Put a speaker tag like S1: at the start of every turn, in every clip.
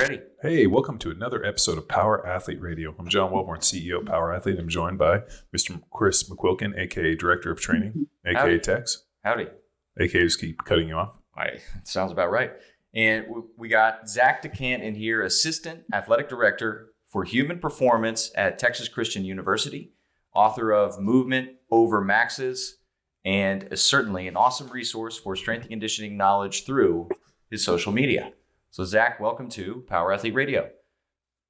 S1: ready.
S2: Hey, welcome to another episode of Power Athlete Radio. I'm John Wellborn, CEO of Power Athlete. I'm joined by Mr. Chris McQuilkin, a.k.a. Director of Training, a.k.a.
S1: Howdy.
S2: Tex,
S1: Howdy.
S2: a.k.a. just keep cutting you off.
S1: Sounds about right. And we got Zach Dechant in here, Assistant Athletic Director for Human Performance at Texas Christian University, author of Movement Over Maxes, and is certainly an awesome resource for strength and conditioning knowledge through his social media. So Zach, welcome to Power Athlete Radio.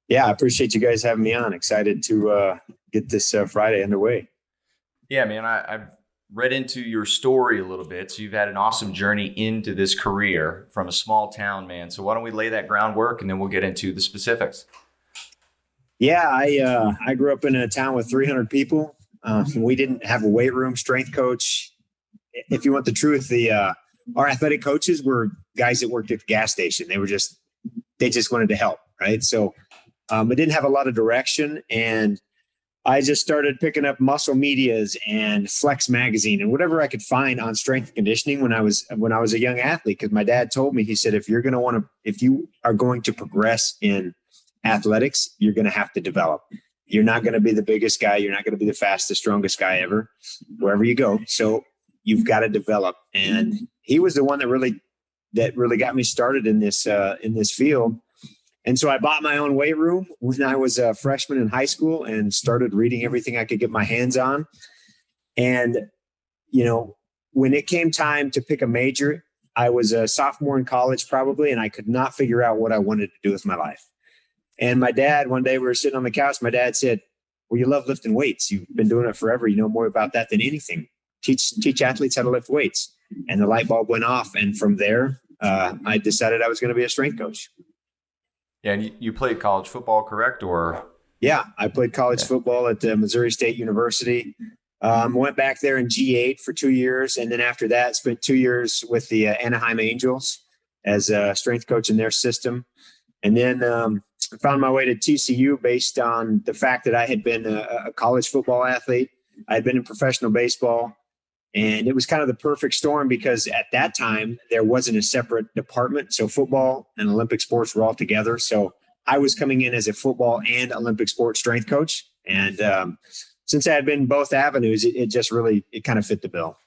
S3: Yeah, I appreciate you guys having me on. Excited to get this Friday underway.
S1: Yeah, man, I've read into your story a little bit. So you've had an awesome journey into this career from a small town, man. So why don't we lay that groundwork and then we'll get into the specifics.
S3: Yeah, I grew up in a town with 300 people. We didn't have a weight room, strength coach. If you want the truth, our athletic coaches were guys that worked at the gas station. They just wanted to help, right? So I didn't have a lot of direction, and I just started picking up Muscle Medias and Flex Magazine and whatever I could find on strength and conditioning when I was a young athlete. Because my dad told me, he said, if you are going to progress in athletics, you're going to have to develop. You're not going to be the biggest guy. You're not going to be the fastest, strongest guy ever, wherever you go. So you've got to develop. And he was the one that really got me started in this field. And so I bought my own weight room when I was a freshman in high school and started reading everything I could get my hands on. And, when it came time to pick a major, I was a sophomore in college probably, and I could not figure out what I wanted to do with my life. And my dad, one day we were sitting on the couch, my dad said, well, you love lifting weights. You've been doing it forever. You know more about that than anything. Teach athletes how to lift weights. And the light bulb went off. And from there, I decided I was going to be a strength coach.
S1: Yeah, and you played college football, correct? Or
S3: yeah, I played college football at Missouri State University. Went back there in G8 for 2 years. And then after that, spent 2 years with the Anaheim Angels as a strength coach in their system. And then I found my way to TCU based on the fact that I had been a college football athlete. I had been in professional baseball. And it was kind of the perfect storm because at that time, there wasn't a separate department. So football and Olympic sports were all together. So I was coming in as a football and Olympic sports strength coach. And since I had been in both avenues, it kind of fit the bill.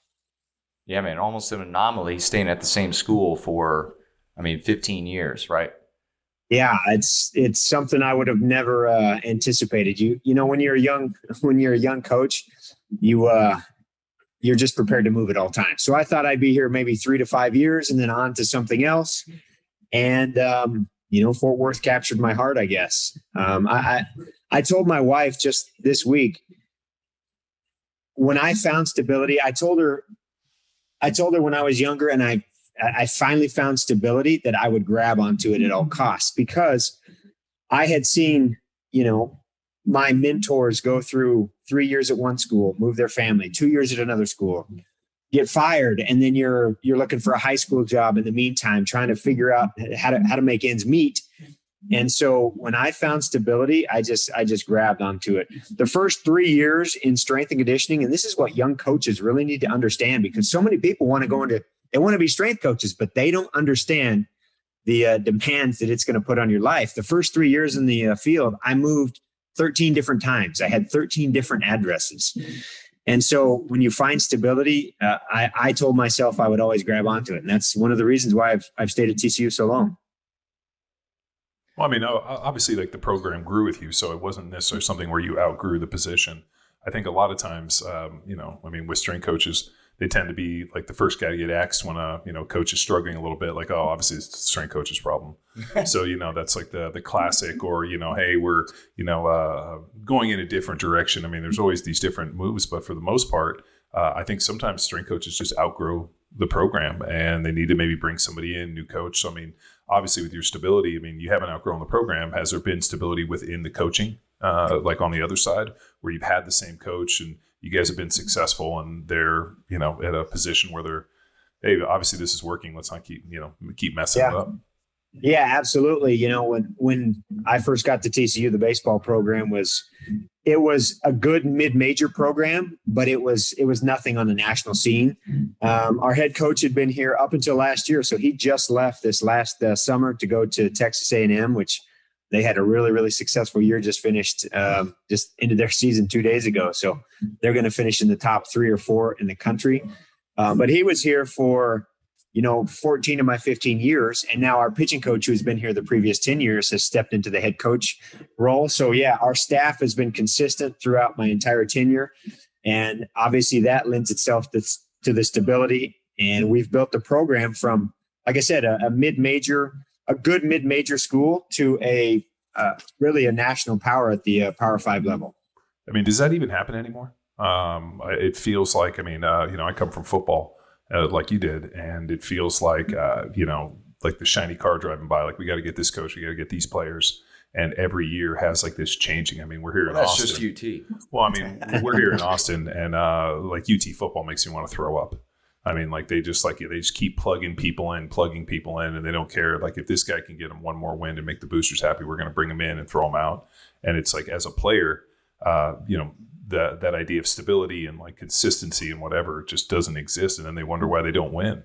S1: Yeah, man, almost an anomaly staying at the same school for, 15 years, right?
S3: Yeah, it's something I would have never anticipated. When you're a young coach, you're just prepared to move at all times. So I thought I'd be here maybe 3 to 5 years and then on to something else. And, Fort Worth captured my heart, I guess. I told my wife just this week, when I found stability, I told her when I was younger and I finally found stability that I would grab onto it at all costs, because I had seen, my mentors go through 3 years at one school, move their family, 2 years at another school, get fired. And then you're looking for a high school job in the meantime, trying to figure out how to make ends meet. And so when I found stability, I just grabbed onto it. The first 3 years in strength and conditioning, and this is what young coaches really need to understand, because so many people want to be strength coaches, but they don't understand the demands that it's going to put on your life. The first 3 years in the field, I moved 13 different times. I had 13 different addresses. And so when you find stability, I told myself I would always grab onto it. And that's one of the reasons why I've stayed at TCU so long.
S2: Well, obviously, like, the program grew with you, so it wasn't necessarily something where you outgrew the position. I think a lot of times, with strength coaches, they tend to be like the first guy to get axed when a coach is struggling a little bit. Like, oh, obviously it's the strength coach's problem. So that's like the classic. Or hey, we're going in a different direction. There's always these different moves, but for the most part, I think sometimes strength coaches just outgrow the program and they need to maybe bring somebody in, new coach. So obviously with your stability, you haven't outgrown the program. Has there been stability within the coaching, like on the other side, where you've had the same coach and you guys have been successful and they're, at a position where they're, hey, obviously this is working. Let's not keep messing it up.
S3: Yeah, absolutely. When I first got to TCU, the baseball program it was a good mid-major program, but it was nothing on the national scene. Our head coach had been here up until last year, so he just left this last summer to go to Texas A&M, which they had a really, really successful year. Just finished, just ended their season 2 days ago, so they're going to finish in the top 3 or 4 in the country. But he was here for 14 of my 15 years. And now our pitching coach, who's been here the previous 10 years, has stepped into the head coach role. So yeah, our staff has been consistent throughout my entire tenure. And obviously that lends itself to the stability. And we've built the program from, like I said, a good mid-major school to really a national power at the Power 5 level.
S2: I mean, does that even happen anymore? It feels like, I come from football. Like you did, and it feels like like the shiny car driving by. Like, we got to get this coach, we got to get these players, and every year has like this changing. I mean, we're here in Austin.
S1: That's just UT.
S2: Well, I mean, we're here in Austin, and like UT football makes me want to throw up. I mean, like they just keep plugging people in, and they don't care. Like, if this guy can get them one more win and make the boosters happy, we're going to bring them in and throw them out. And it's like, as a player, that idea of stability and like consistency and whatever just doesn't exist, and then they wonder why they don't win.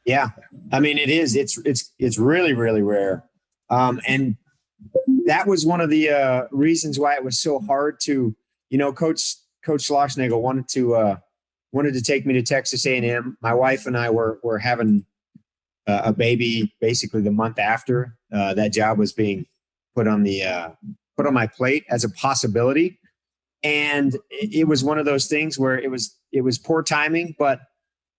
S3: Yeah, I mean, it is. It's really, really rare, and that was one of the reasons why it was so hard to, Coach Schlossnagel wanted to take me to Texas A&M. My wife and I were having a baby basically the month after that job was being put on my plate as a possibility. And it was one of those things where it was poor timing, but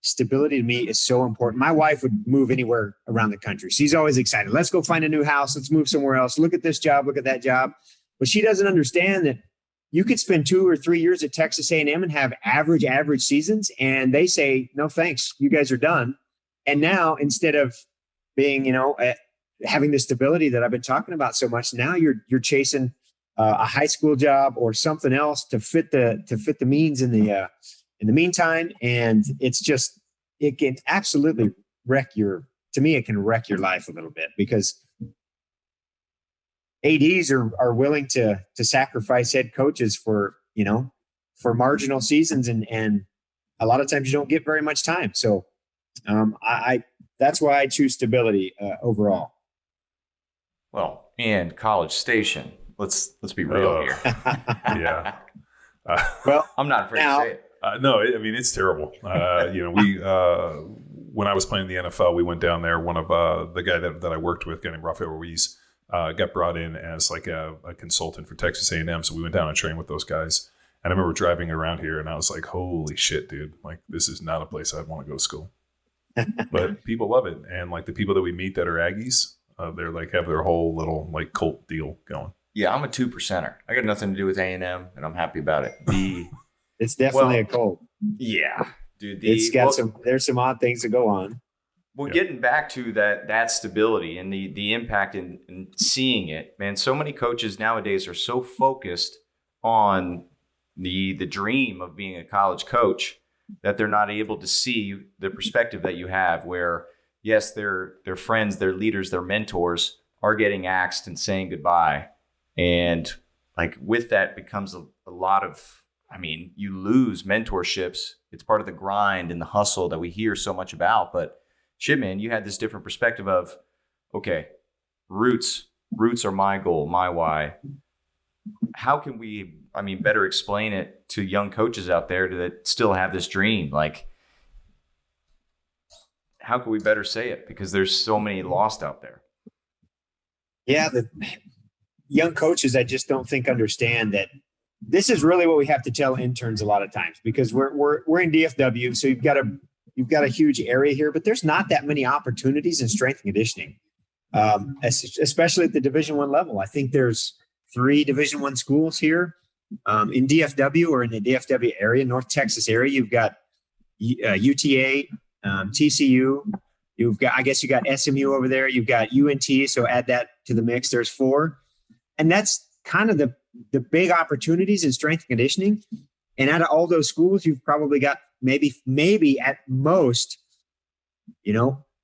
S3: stability to me is so important. My wife would move anywhere around the country. She's always excited. Let's go find a new house. Let's move somewhere else. Look at this job. Look at that job. But she doesn't understand that you could spend 2 or 3 years at Texas A&M and have average seasons. And they say, no, thanks. You guys are done. And now, instead of being, having the stability that I've been talking about so much, now you're chasing a high school job or something else to fit the means in the meantime. And it can absolutely wreck your life a little bit, because ADs are willing to sacrifice head coaches for marginal seasons. And a lot of times you don't get very much time. So that's why I choose stability overall.
S1: Well, and College Station. Let's be real here.
S2: Yeah.
S3: Well,
S1: I'm not afraid to say it.
S2: No, I mean, it's terrible. We when I was playing the NFL, we went down there. One of the guy that I worked with, a guy named Rafael Ruiz, got brought in as like a consultant for Texas A&M. So we went down and trained with those guys. And I remember driving around here, and I was like, "Holy shit, dude! Like, this is not a place I'd want to go to school." But people love it, and like the people that we meet that are Aggies, they're like have their whole little like cult deal going.
S1: Yeah, I'm a 2%er. I got nothing to do with A&M, and I'm happy about it.
S3: It's definitely a cult.
S1: Yeah, dude.
S3: There's some odd things that go on.
S1: Well, getting back to that stability and the impact in seeing it, man. So many coaches nowadays are so focused on the dream of being a college coach that they're not able to see the perspective that you have, where yes, their friends, their leaders, their mentors are getting axed and saying goodbye. And like with that becomes a lot of, you lose mentorships. It's part of the grind and the hustle that we hear so much about. But shit, man, you had this different perspective of, okay, roots are my goal, my why. How can we, better explain it to young coaches out there that still have this dream? Like, how can we better say it? Because there's so many lost out there.
S3: Yeah, the young coaches, I just don't think understand that this is really what we have to tell interns a lot of times, because we're in DFW, so you've got a huge area here, but there's not that many opportunities in strength and conditioning, especially at the Division I level. I think there's 3 Division I schools here in DFW or in the DFW area, North Texas area. You've got UTA, TCU. You got SMU over there. You've got UNT. So add that to the mix. There's 4. And that's kind of the big opportunities in strength and conditioning. And out of all those schools, you've probably got maybe at most,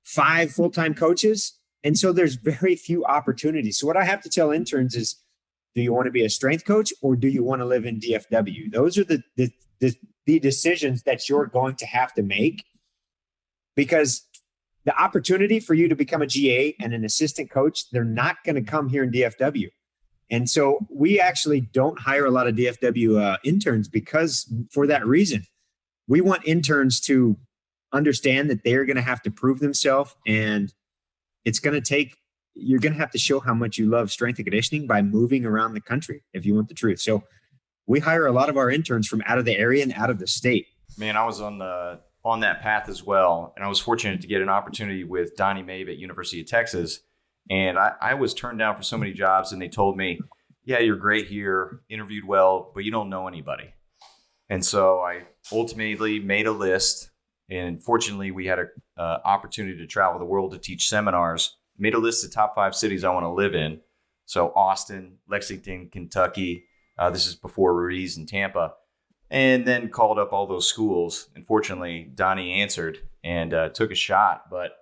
S3: 5 full-time coaches And so there's very few opportunities. So what I have to tell interns is, do you want to be a strength coach or do you want to live in DFW? Those are the decisions that you're going to have to make, because the opportunity for you to become a GA and an assistant coach, they're not going to come here in DFW. And so we actually don't hire a lot of DFW interns because for that reason. We want interns to understand that they're going to have to prove themselves, and it's going to take, you're going to have to show how much you love strength and conditioning by moving around the country if you want the truth. So we hire a lot of our interns from out of the area and out of the state.
S1: Man, I was on that path as well. And I was fortunate to get an opportunity with Donnie Mabe at University of Texas. And I was turned down for so many jobs, and they told me, yeah, you're great here, interviewed well, but you don't know anybody. And so I ultimately made a list, and fortunately we had an opportunity to travel the world to teach seminars, made a list of top 5 cities I want to live in. So Austin, Lexington, Kentucky, this is before Ruiz and Tampa, and then called up all those schools. And fortunately, Donnie answered and took a shot, but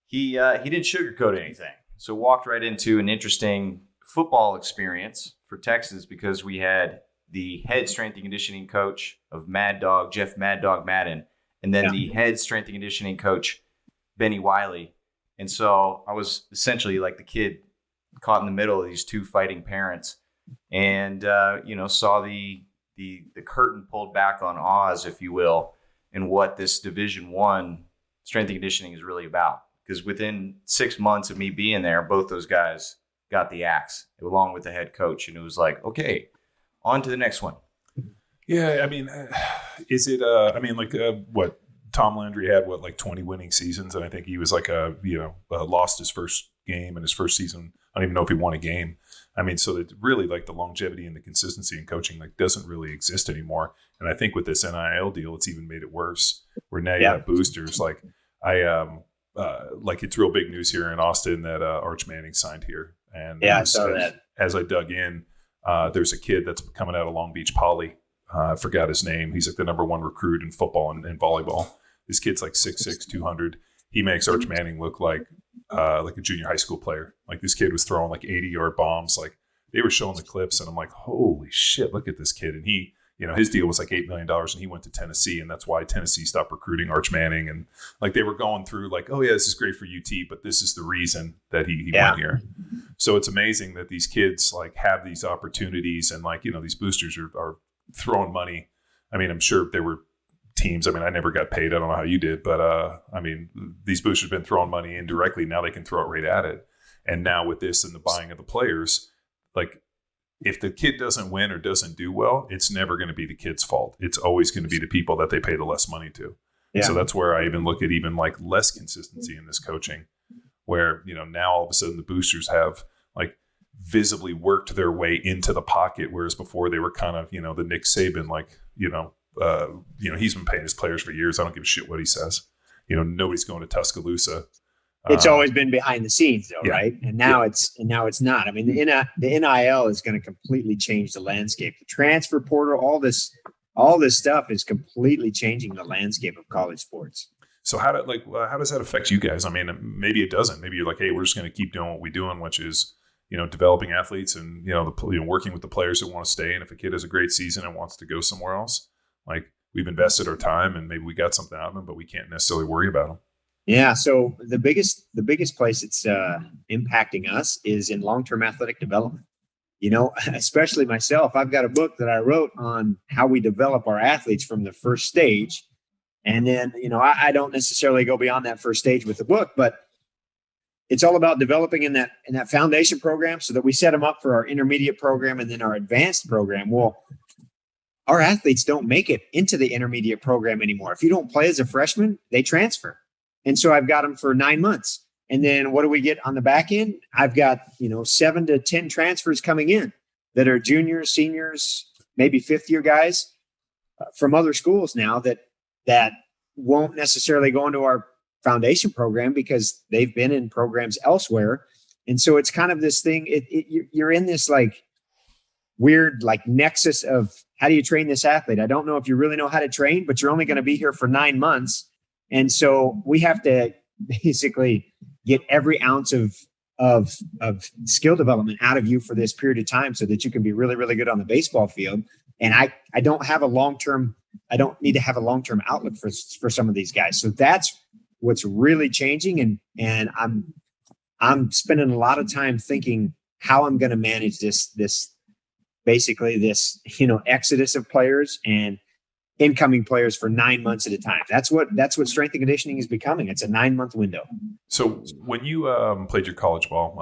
S1: he didn't sugarcoat anything. So walked right into an interesting football experience for Texas, because we had the head strength and conditioning coach of Mad Dog, Jeff Mad Dog Madden, and then the head strength and conditioning coach, Benny Wiley. And so I was essentially like the kid caught in the middle of these two fighting parents, and, saw the curtain pulled back on Oz, if you will, and what this Division I strength and conditioning is really about. Because within 6 months of me being there, both those guys got the axe along with the head coach. And it was like, okay, on to the next one.
S2: Yeah, I mean, is it? What Tom Landry had? What, like 20 winning seasons? And I think he was like lost his first game in his first season. I don't even know if he won a game. I mean, so that really like the longevity and the consistency in coaching like doesn't really exist anymore. And I think with this NIL deal, it's even made it worse. Where now you have boosters. Like it's real big news here in Austin that Arch Manning signed here. And
S3: I saw that.
S2: As I dug in, there's a kid that's coming out of Long Beach Poly. I forgot his name. He's like the number 1 recruit in football and volleyball. This kid's like 6'6", 200. He makes Arch Manning look like a junior high school player. Like this kid was throwing like 80-yard bombs. Like they were showing the clips, and I'm like, holy shit, look at this kid. And he, his deal was like $8 million, and he went to Tennessee, and that's why Tennessee stopped recruiting Arch Manning. And like they were going through like, oh yeah, this is great for UT, but this is the reason that he went here. So it's amazing that these kids like have these opportunities, and like, these boosters are throwing money. I mean, I'm sure there were teams. I mean, I never got paid. I don't know how you did, but I mean, these boosters have been throwing money indirectly. Now they can throw it right at it. And now with this and the buying of the players, like if the kid doesn't win or doesn't do well, it's never going to be the kid's fault. It's always going to be the people that they pay the less money to. Yeah. So that's where I even look at even like less consistency in this coaching, where, now all of a sudden the boosters have like visibly worked their way into the pocket, whereas before they were kind of, the Nick Saban, like, he's been paying his players for years. I don't give a shit what he says. Nobody's going to Tuscaloosa.
S3: It's always been behind the scenes, though, right? And now it's not. I mean, the NIL is going to completely change the landscape. The transfer portal, all this stuff is completely changing the landscape of college sports.
S2: So how does that affect you guys? I mean, maybe it doesn't. Maybe you're like, hey, we're just going to keep doing what we're doing, which is developing athletes and working with the players that want to stay. And if a kid has a great season and wants to go somewhere else, like we've invested our time and maybe we got something out of them, but we can't necessarily worry about them.
S3: Yeah. So the biggest place it's impacting us is in long-term athletic development. Especially myself, I've got a book that I wrote on how we develop our athletes from the first stage. And then, I don't necessarily go beyond that first stage with the book, but it's all about developing in that foundation program so that we set them up for our intermediate program and then our advanced program. Well, our athletes don't make it into the intermediate program anymore. If you don't play as a freshman, they transfer. And so I've got them for 9 months. And then what do we get on the back end? I've got, 7 to 10 transfers coming in that are juniors, seniors, maybe fifth year guys from other schools now that won't necessarily go into our foundation program because they've been in programs elsewhere. And so it's kind of this thing, you're in this like weird like nexus of how do you train this athlete? I don't know if you really know how to train, but you're only going to be here for 9 months. And so we have to basically get every ounce of skill development out of you for this period of time so that you can be really, really good on the baseball field. And I don't have a long-term, I don't need to have a long-term outlook for some of these guys. So that's what's really changing. And I'm spending a lot of time thinking how I'm going to manage this basically this, exodus of players and incoming players for 9 months at a time. That's what strength and conditioning is becoming. It's a 9-month window.
S2: So when you played your college ball,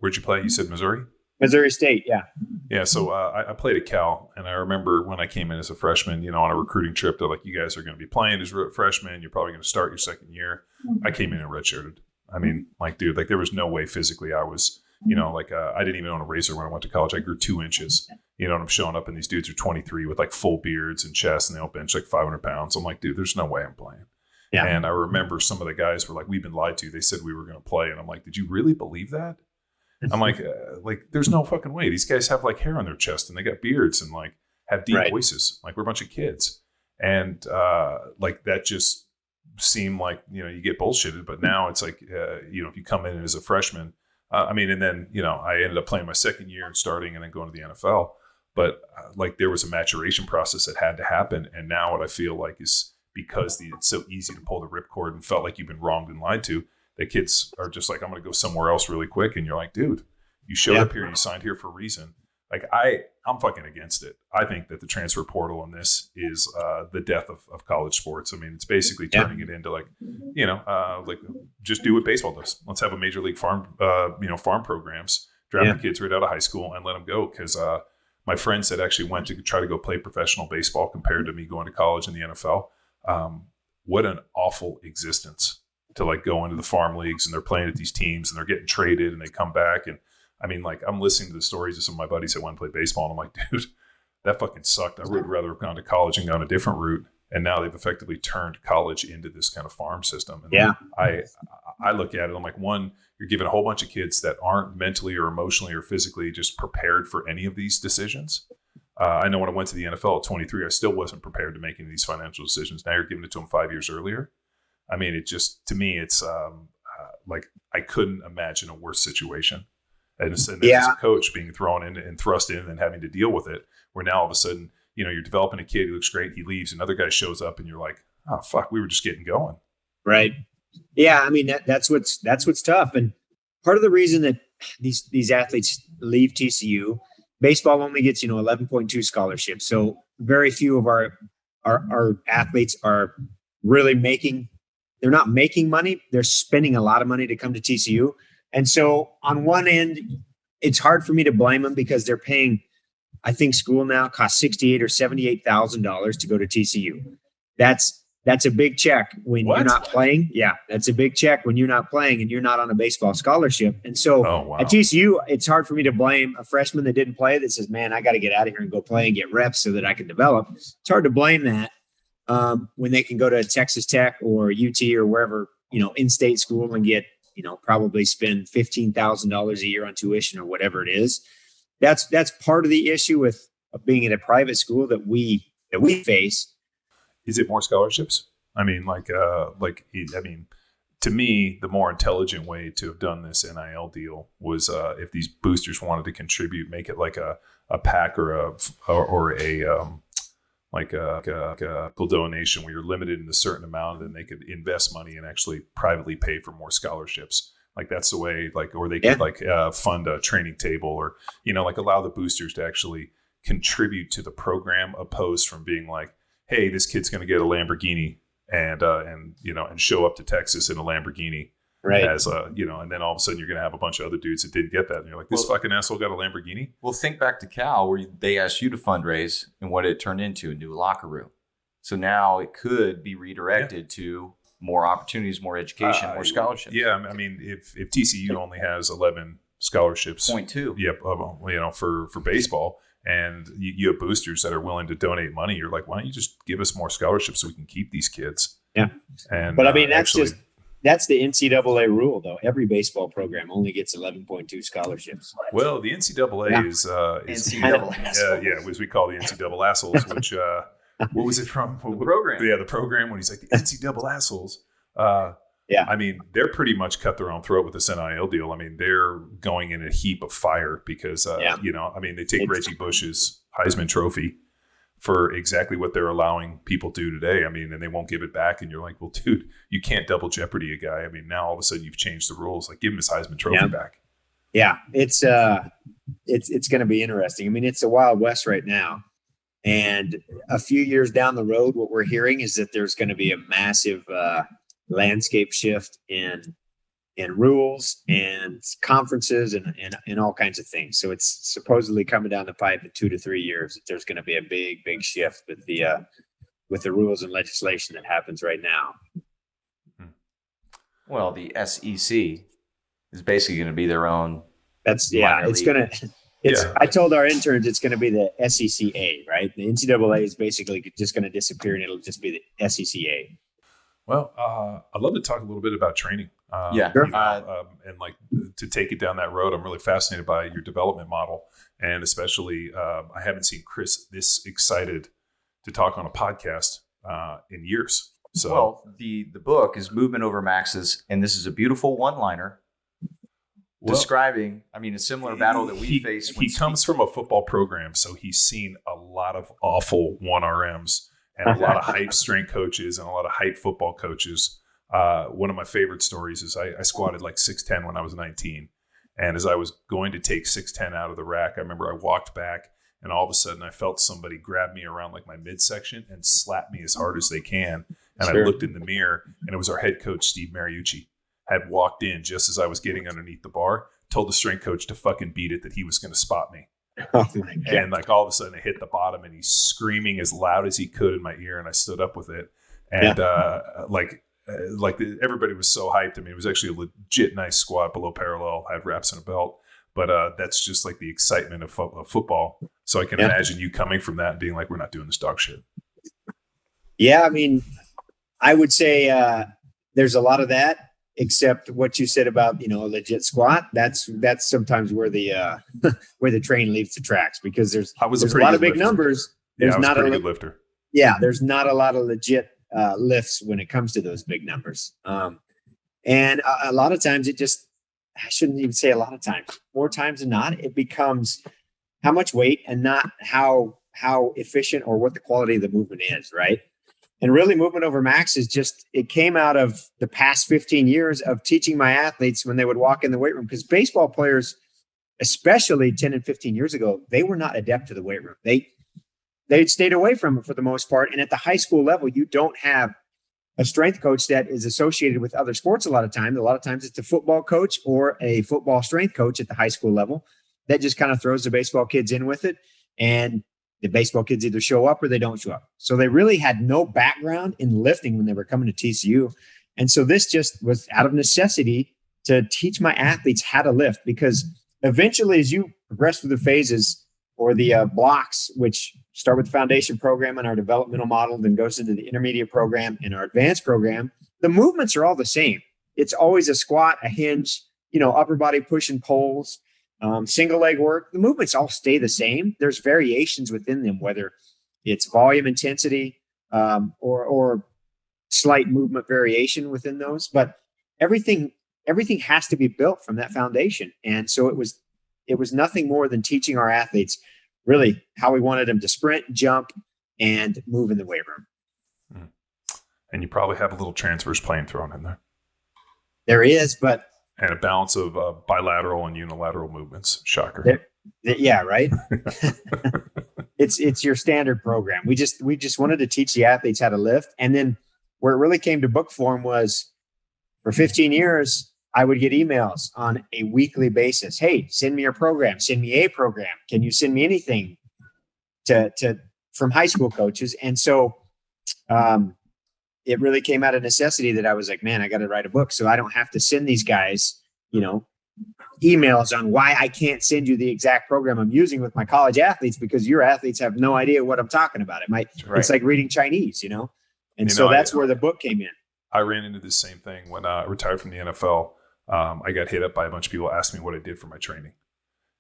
S2: where'd you play? You said Missouri?
S3: Missouri State, yeah.
S2: Yeah, so I played at Cal, and I remember when I came in as a freshman, on a recruiting trip, they're like, you guys are going to be playing as freshmen. You're probably going to start your second year. I came in and redshirted. I mean, dude, there was no way physically I was, I didn't even own a razor when I went to college. I grew 2 inches, and I'm showing up and these dudes are 23 with full beards and chest, and they'll bench 500 pounds. I'm like, dude, there's no way I'm playing. Yeah. And I remember some of the guys were like, we've been lied to. They said we were going to play. And I'm like, did you really believe that? I'm like, there's no fucking way. These guys have hair on their chest and they got beards and have deep voices. We're a bunch of kids. And that just seemed you get bullshitted. But now it's if you come in as a freshman, and then, I ended up playing my second year and starting and then going to the NFL. But there was a maturation process that had to happen. And now what I feel is because it's so easy to pull the ripcord and felt like you've been wronged and lied to, the kids are just I'm going to go somewhere else really quick. And you're like, dude, you showed up here, you signed here for a reason. I'm fucking against it. I think that the transfer portal on this is the death of college sports. I mean, it's basically turning it into just do what baseball does. Let's have a major league farm programs, draft the kids right out of high school and let them go. Because my friends that actually went to try to go play professional baseball compared to me going to college in the NFL, what an awful existence to go into the farm leagues and they're playing at these teams and they're getting traded and they come back. And I'm listening to the stories of some of my buddies that went and play baseball. And I'm like, dude, that fucking sucked. I would rather have gone to college and gone a different route. And now they've effectively turned college into this kind of farm system. And I look at it, I'm like, one, you're giving a whole bunch of kids that aren't mentally or emotionally or physically just prepared for any of these decisions. I know when I went to the NFL at 23, I still wasn't prepared to make any of these financial decisions. Now you're giving it to them 5 years earlier. It just, to me, it's I couldn't imagine a worse situation. And as a coach being thrown in and thrust in and having to deal with it, where now all of a sudden, you're developing a kid, he looks great, he leaves, another guy shows up and you're like, oh, fuck, we were just getting going.
S3: Right. Yeah. That's what's tough. And part of the reason that these athletes leave TCU, baseball only gets, 11.2 scholarships. So very few of our athletes are really they're not making money. They're spending a lot of money to come to TCU. And so on one end, it's hard for me to blame them because they're paying, I think school now costs $68,000 or $78,000 to go to TCU. That's a big check when you're not playing. Yeah, that's a big check when you're not playing and you're not on a baseball scholarship. And so at TCU, it's hard for me to blame a freshman that didn't play that says, man, I got to get out of here and go play and get reps so that I can develop. It's hard to blame that when they can go to Texas Tech or UT or wherever, in-state school and get, probably spend $15,000 a year on tuition or whatever it is. That's part of the issue with being at a private school that we face.
S2: Is it more scholarships? To me, the more intelligent way to have done this NIL deal was if these boosters wanted to contribute, make it like a pack or a donation where you're limited in a certain amount, and then they could invest money and actually privately pay for more scholarships. That's the way, or they could fund a training table or, allow the boosters to actually contribute to the program, opposed from being like, hey, this kid's going to get a Lamborghini and show up to Texas in a Lamborghini. Right. As and then all of a sudden you're going to have a bunch of other dudes that didn't get that. And you're like, this fucking asshole got a Lamborghini.
S1: Well, think back to Cal where they asked you to fundraise and what it turned into, a new locker room. So now it could be redirected to more opportunities, more education, more scholarships.
S2: Yeah. If TCU only has 11 scholarships,
S1: 0.2.
S2: Yep. For baseball, and you have boosters that are willing to donate money, you're like, why don't you just give us more scholarships so we can keep these kids?
S3: Yeah. But that's the NCAA rule, though. Every baseball program only gets 11.2 scholarships.
S2: Well, the NCAA is NCAA, as we call the NCAA assholes, which what was it from?
S1: The program.
S2: Yeah, the program when he's like the NCAA assholes.
S3: Yeah.
S2: I mean, they're pretty much cut their own throat with this NIL deal. I mean, they're going in a heap of fire because, you know, I mean, they take Reggie Bush's Heisman Trophy for exactly what they're allowing people to do today. I mean, and they won't give it back. And you're like, well, dude, you can't double jeopardy a guy. I mean, now all of a sudden you've changed the rules. Like, give him his Heisman Trophy back.
S3: Yeah, it's going to be interesting. I mean, it's a Wild West right now. And a few years down the road, what we're hearing is that there's going to be a massive landscape shift in rules and conferences and all kinds of things. So it's supposedly coming down the pipe in 2 to 3 years that there's going to be a big shift with the rules and legislation that happens right now.
S1: Well, the SEC is basically going to be their own.
S3: It's going to. I told our interns it's going to be the SECA, right? The NCAA is basically just going to disappear, and it'll just be the SECA.
S2: Well, I'd love to talk a little bit about training.
S3: Sure.
S2: And like to take it down that road. I'm really fascinated by your development model, and especially I haven't seen Chris this excited to talk on a podcast in years. So,
S1: well, the book is Movement Over Maxes, and this is a beautiful one-liner. Describing, I mean, a similar battle that we face.
S2: He comes from a football program, so he's seen a lot of awful 1RMs and a lot of hype strength coaches and a lot of hype football coaches. One of my favorite stories is I squatted like 6'10" when I was 19. And as I was going to take 6'10" out of the rack, I remember I walked back and all of a sudden I felt somebody grab me around like my midsection and slap me as hard as they can. And I looked in the mirror and it was our head coach, Steve Mariucci, had walked in just as I was getting underneath the bar, told the strength coach to fucking beat it, that he was going to spot me.
S3: Oh my God.
S2: And like all of a sudden I hit the bottom and he's screaming as loud as he could in my ear. And I stood up with it. And everybody was so hyped. I mean, it was actually a legit nice squat below parallel, had wraps and a belt. But that's just like the excitement of football. So I can imagine you coming from that and being like, we're not doing this dog shit.
S3: Yeah, I mean, I would say there's a lot of that. Except what you said about, you know, a legit squat. That's sometimes where the where the train leaves the tracks, because there's a lot of big
S2: lifter.
S3: Numbers. There's
S2: I was
S3: not
S2: a pretty good lifter.
S3: Yeah, there's not a lot of legit lifts when it comes to those big numbers. And a lot of times I shouldn't even say a lot of times, more times than not, it becomes how much weight and not how efficient or what the quality of the movement is, right? And really, movement over max is it came out of the past 15 years of teaching my athletes when they would walk in the weight room, because baseball players, especially 10 and 15 years ago, they were not adept to the weight room. They'd stayed away from it for the most part. And at the high school level, you don't have a strength coach that is associated with other sports a lot of times. A lot of times it's a football coach or a football strength coach at the high school level that just kind of throws the baseball kids in with it. And the baseball kids either show up or they don't show up. So they really had no background in lifting when they were coming to TCU. And so this just was out of necessity to teach my athletes how to lift, because eventually as you progress through the phases or the blocks, which start with the foundation program and our developmental model, then goes into the intermediate program and our advanced program, the movements are all the same. It's always a squat, a hinge, you know, upper body push and pulls, single leg work. The movements all stay the same. There's variations within them, whether it's volume intensity or slight movement variation within those, but everything has to be built from that foundation. And so it was nothing more than teaching our athletes really how we wanted them to sprint, jump, and move in the weight room.
S2: And you probably have a little transverse plane thrown in there.
S3: There is, but
S2: and a balance of bilateral and unilateral movements. Shocker.
S3: Yeah, right. It's your standard program. We just wanted to teach the athletes how to lift. And then where it really came to book form was for 15 years, I would get emails on a weekly basis. Hey, send me your program. Send me a program. Can you send me anything from high school coaches? And so it really came out of necessity that I was like, man, I got to write a book so I don't have to send these guys, you know, emails on why I can't send you the exact program I'm using with my college athletes, because your athletes have no idea what I'm talking about. It's like reading Chinese, you know? And so that's where the book came in.
S2: I ran into the same thing when I retired from the NFL. I got hit up by a bunch of people asking me what I did for my training.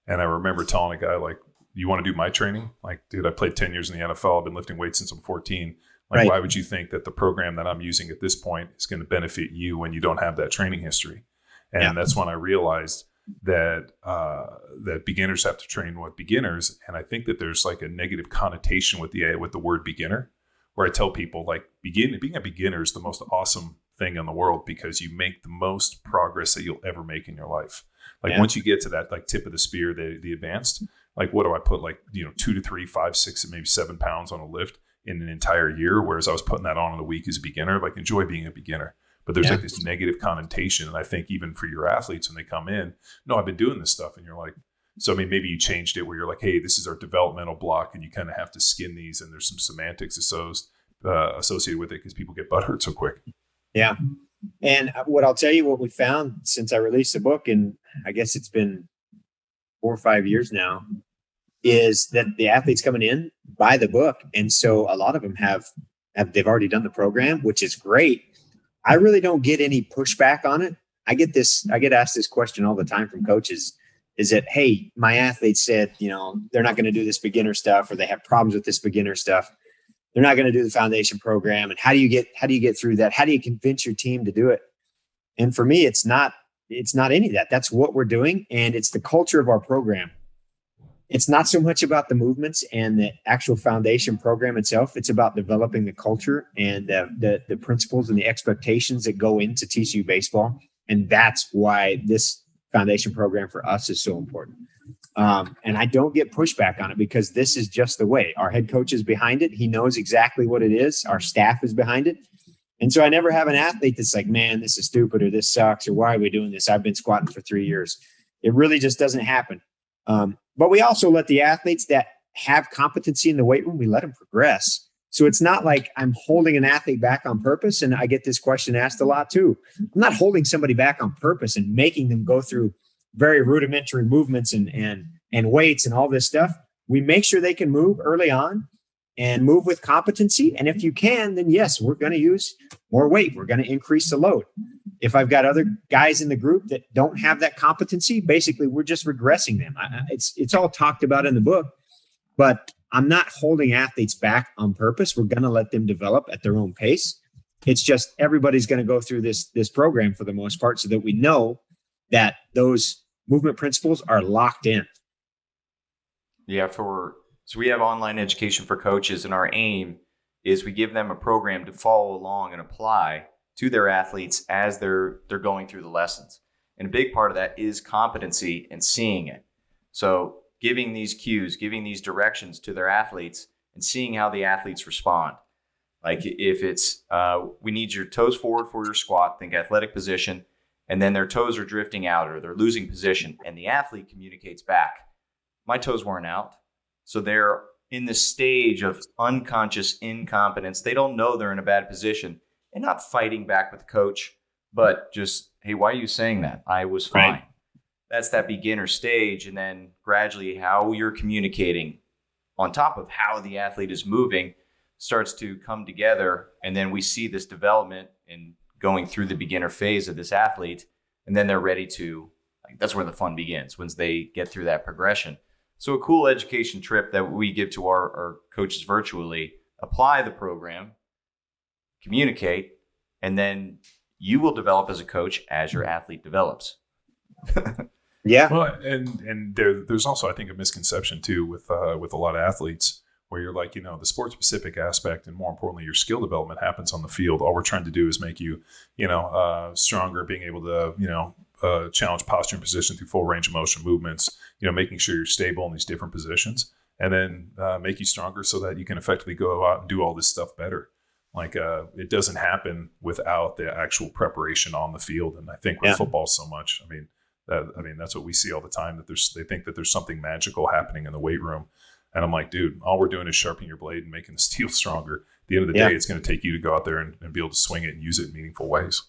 S2: And I remember telling a guy, like, you want to do my training? Like, dude, I played 10 years in the NFL. I've been lifting weights since I'm 14. Like,
S3: Right.
S2: why would you think that the program that I'm using at this point is going to benefit you when you don't have that training history? And
S3: Yeah.
S2: that's when I realized that that beginners have to train with beginners. And I think that there's like a negative connotation with the word beginner, where I tell people like being a beginner is the most awesome thing in the world, because you make the most progress that you'll ever make in your life. Like
S3: Yeah.
S2: once you get to that like tip of the spear, the advanced, like what do I put, like 2 to 3, 5, 6, and maybe 7 pounds on a lift in an entire year, whereas I was putting that on in a week as a beginner. Like, enjoy being a beginner. But there's like this negative connotation. And I think even for your athletes, when they come in, no, I've been doing this stuff. And you're like, so I mean, maybe you changed it where you're like, hey, this is our developmental block, and you kind of have to skin these, and there's some semantics associated with it because people get butthurt so quick.
S3: Yeah. And what I'll tell you, what we found since I released the book, and I guess it's been 4 or 5 years now, is that the athletes coming in buy the book. And so a lot of them they've already done the program, which is great. I really don't get any pushback on it. I get asked this question all the time from coaches, is that, hey, my athlete said, they're not going to do this beginner stuff, or they have problems with this beginner stuff. They're not going to do the foundation program. And how do you get through that? How do you convince your team to do it? And for me, it's not any of that. That's what we're doing. And it's the culture of our program. It's not so much about the movements and the actual foundation program itself. It's about developing the culture and the principles and the expectations that go into TCU baseball. And that's why this foundation program for us is so important. And I don't get pushback on it, because this is just the way. Our head coach is behind it. He knows exactly what it is. Our staff is behind it. And so I never have an athlete that's like, man, this is stupid, or this sucks, or why are we doing this? I've been squatting for 3 years. It really just doesn't happen. But we also let the athletes that have competency in the weight room, we let them progress. So it's not like I'm holding an athlete back on purpose. And I get this question asked a lot too. I'm not holding somebody back on purpose and making them go through very rudimentary movements and weights and all this stuff. We make sure they can move early on and move with competency. And if you can, then yes, we're going to use more weight. We're going to increase the load. If I've got other guys in the group that don't have that competency, basically we're just regressing them. It's all talked about in the book, but I'm not holding athletes back on purpose. We're going to let them develop at their own pace. It's just everybody's going to go through this program for the most part, so that we know that those movement principles are locked in.
S1: Yeah, so we have online education for coaches, and our aim is we give them a program to follow along and apply to their athletes as they're going through the lessons. And a big part of that is competency and seeing it. So giving these cues, giving these directions to their athletes, and seeing how the athletes respond. Like if it's, we need your toes forward for your squat, think athletic position, and then their toes are drifting out or they're losing position, and the athlete communicates back, my toes weren't out. So they're in the stage of unconscious incompetence. They don't know they're in a bad position, and not fighting back with the coach, but just, hey, why are you saying that? I was fine. Right. That's that beginner stage. And then gradually how you're communicating on top of how the athlete is moving starts to come together. And then we see this development in going through the beginner phase of this athlete. And then they're ready to, that's where the fun begins, once they get through that progression. So a cool education trip that we give to our coaches virtually: apply the program, communicate, and then you will develop as a coach as your athlete develops.
S3: Yeah.
S2: Well, and there's also, I think, a misconception too with a lot of athletes, where you're like, the sport specific aspect, and more importantly, your skill development happens on the field. All we're trying to do is make you, stronger, being able to, challenge posture and position through full range of motion movements, making sure you're stable in these different positions, and then make you stronger so that you can effectively go out and do all this stuff better. Like it doesn't happen without the actual preparation on the field. And I think with football so much, that's what we see all the time, that they think that there's something magical happening in the weight room. And I'm like, dude, all we're doing is sharpening your blade and making the steel stronger. At the end of the day, it's going to take you to go out there and be able to swing it and use it in meaningful ways.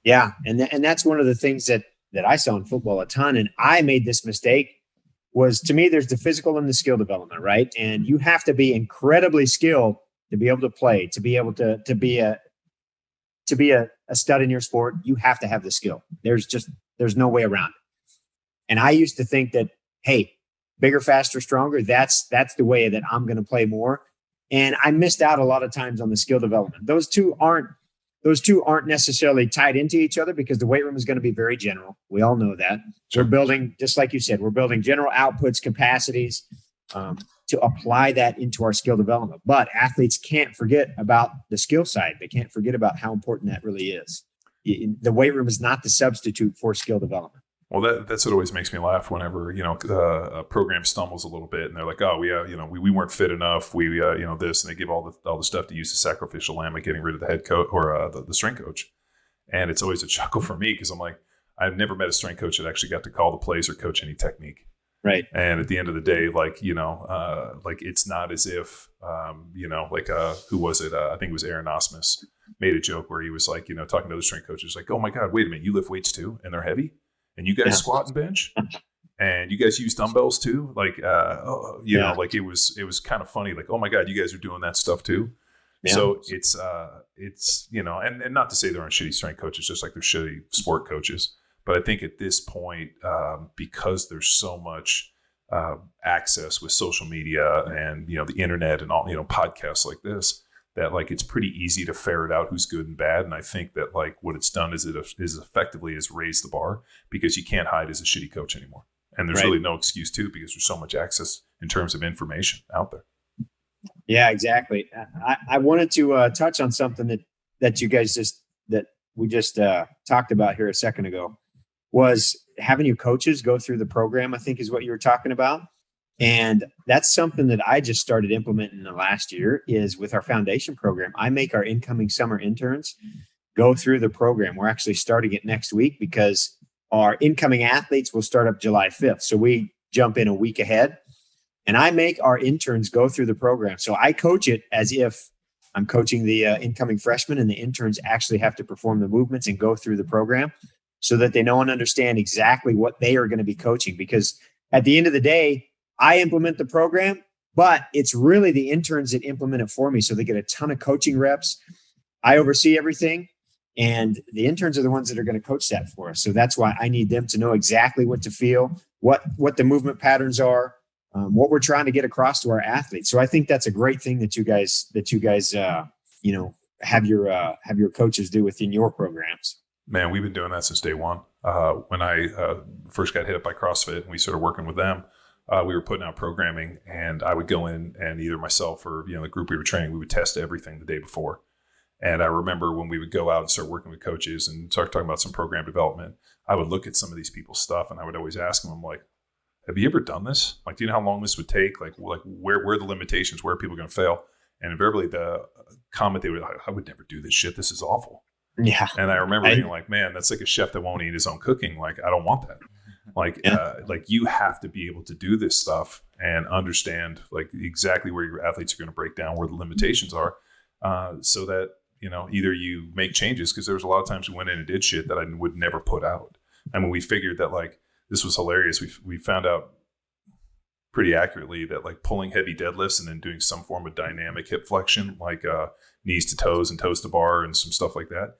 S3: Yeah. And that's one of the things that I saw in football a ton. And I made this mistake. Was, to me, there's the physical and the skill development, right? And you have to be incredibly skilled to be able to play, to be able to be a stud in your sport. You have to have the skill. There's no way around it. And I used to think that, hey, bigger, faster, stronger, that's the way that I'm going to play more. And I missed out a lot of times on the skill development. Those two aren't necessarily tied into each other because the weight room is going to be very general. We all know that. Sure. We're building, just like you said, we're building general outputs, capacities to apply that into our skill development. But athletes can't forget about the skill side. They can't forget about how important that really is. The weight room is not the substitute for skill development.
S2: Well, that's what always makes me laugh whenever, a program stumbles a little bit and they're like, oh, we weren't fit enough. This, and they give all the stuff to use the sacrificial lamb, like getting rid of the head coach or the strength coach. And it's always a chuckle for me because I'm like, I've never met a strength coach that actually got to call the plays or coach any technique.
S3: Right.
S2: And at the end of the day, it's not as if, who was it? I think it was Aaron Osmus made a joke where he was like, talking to the strength coaches, like, oh my God, wait a minute, you lift weights too, and they're heavy? And you guys squat and bench, and you guys use dumbbells too. It was kind of funny. Like, oh my God, you guys are doing that stuff too. Yeah. So it's and not to say there aren't shitty strength coaches, just like there's shitty sport coaches. But I think at this point, because there's so much access with social media and, the internet and all, podcasts like this, that like it's pretty easy to ferret out who's good and bad. And I think that like what it's done is effectively raised the bar because you can't hide as a shitty coach anymore. And there's really no excuse to, because there's so much access in terms of information out there.
S3: Yeah, exactly. I wanted to touch on something that you guys we just talked about here a second ago, was having your coaches go through the program, I think is what you were talking about. And that's something that I just started implementing in the last year is with our foundation program. I make our incoming summer interns go through the program. We're actually starting it next week because our incoming athletes will start up July 5th. So we jump in a week ahead, and I make our interns go through the program. So I coach it as if I'm coaching the incoming freshmen, and the interns actually have to perform the movements and go through the program so that they know and understand exactly what they are going to be coaching. Because at the end of the day, I implement the program, but it's really the interns that implement it for me. So they get a ton of coaching reps. I oversee everything, and the interns are the ones that are going to coach that for us. So that's why I need them to know exactly what to feel, what the movement patterns are, what we're trying to get across to our athletes. So I think that's a great thing that you guys have your coaches do within your programs.
S2: Man, we've been doing that since day one. When I first got hit up by CrossFit and we started working with them, we were putting out programming, and I would go in and either myself or the group we were training, we would test everything the day before. And I remember when we would go out and start working with coaches and start talking about some program development, I would look at some of these people's stuff and I would always ask them, I'm like, have you ever done this? Like, do you know how long this would take? Like where are the limitations? Where are people going to fail? And invariably the comment they would, I would never do this shit. This is awful. Yeah. And I remember being like, man, that's like a chef that won't eat his own cooking. Like, I don't want that. Like you have to be able to do this stuff and understand like exactly where your athletes are going to break down, where the limitations are, so that, either you make changes, because there was a lot of times we went in and did shit that I would never put out. I mean, we figured that like, this was hilarious. We found out pretty accurately that like pulling heavy deadlifts and then doing some form of dynamic hip flexion, like knees to toes and toes to bar and some stuff like that,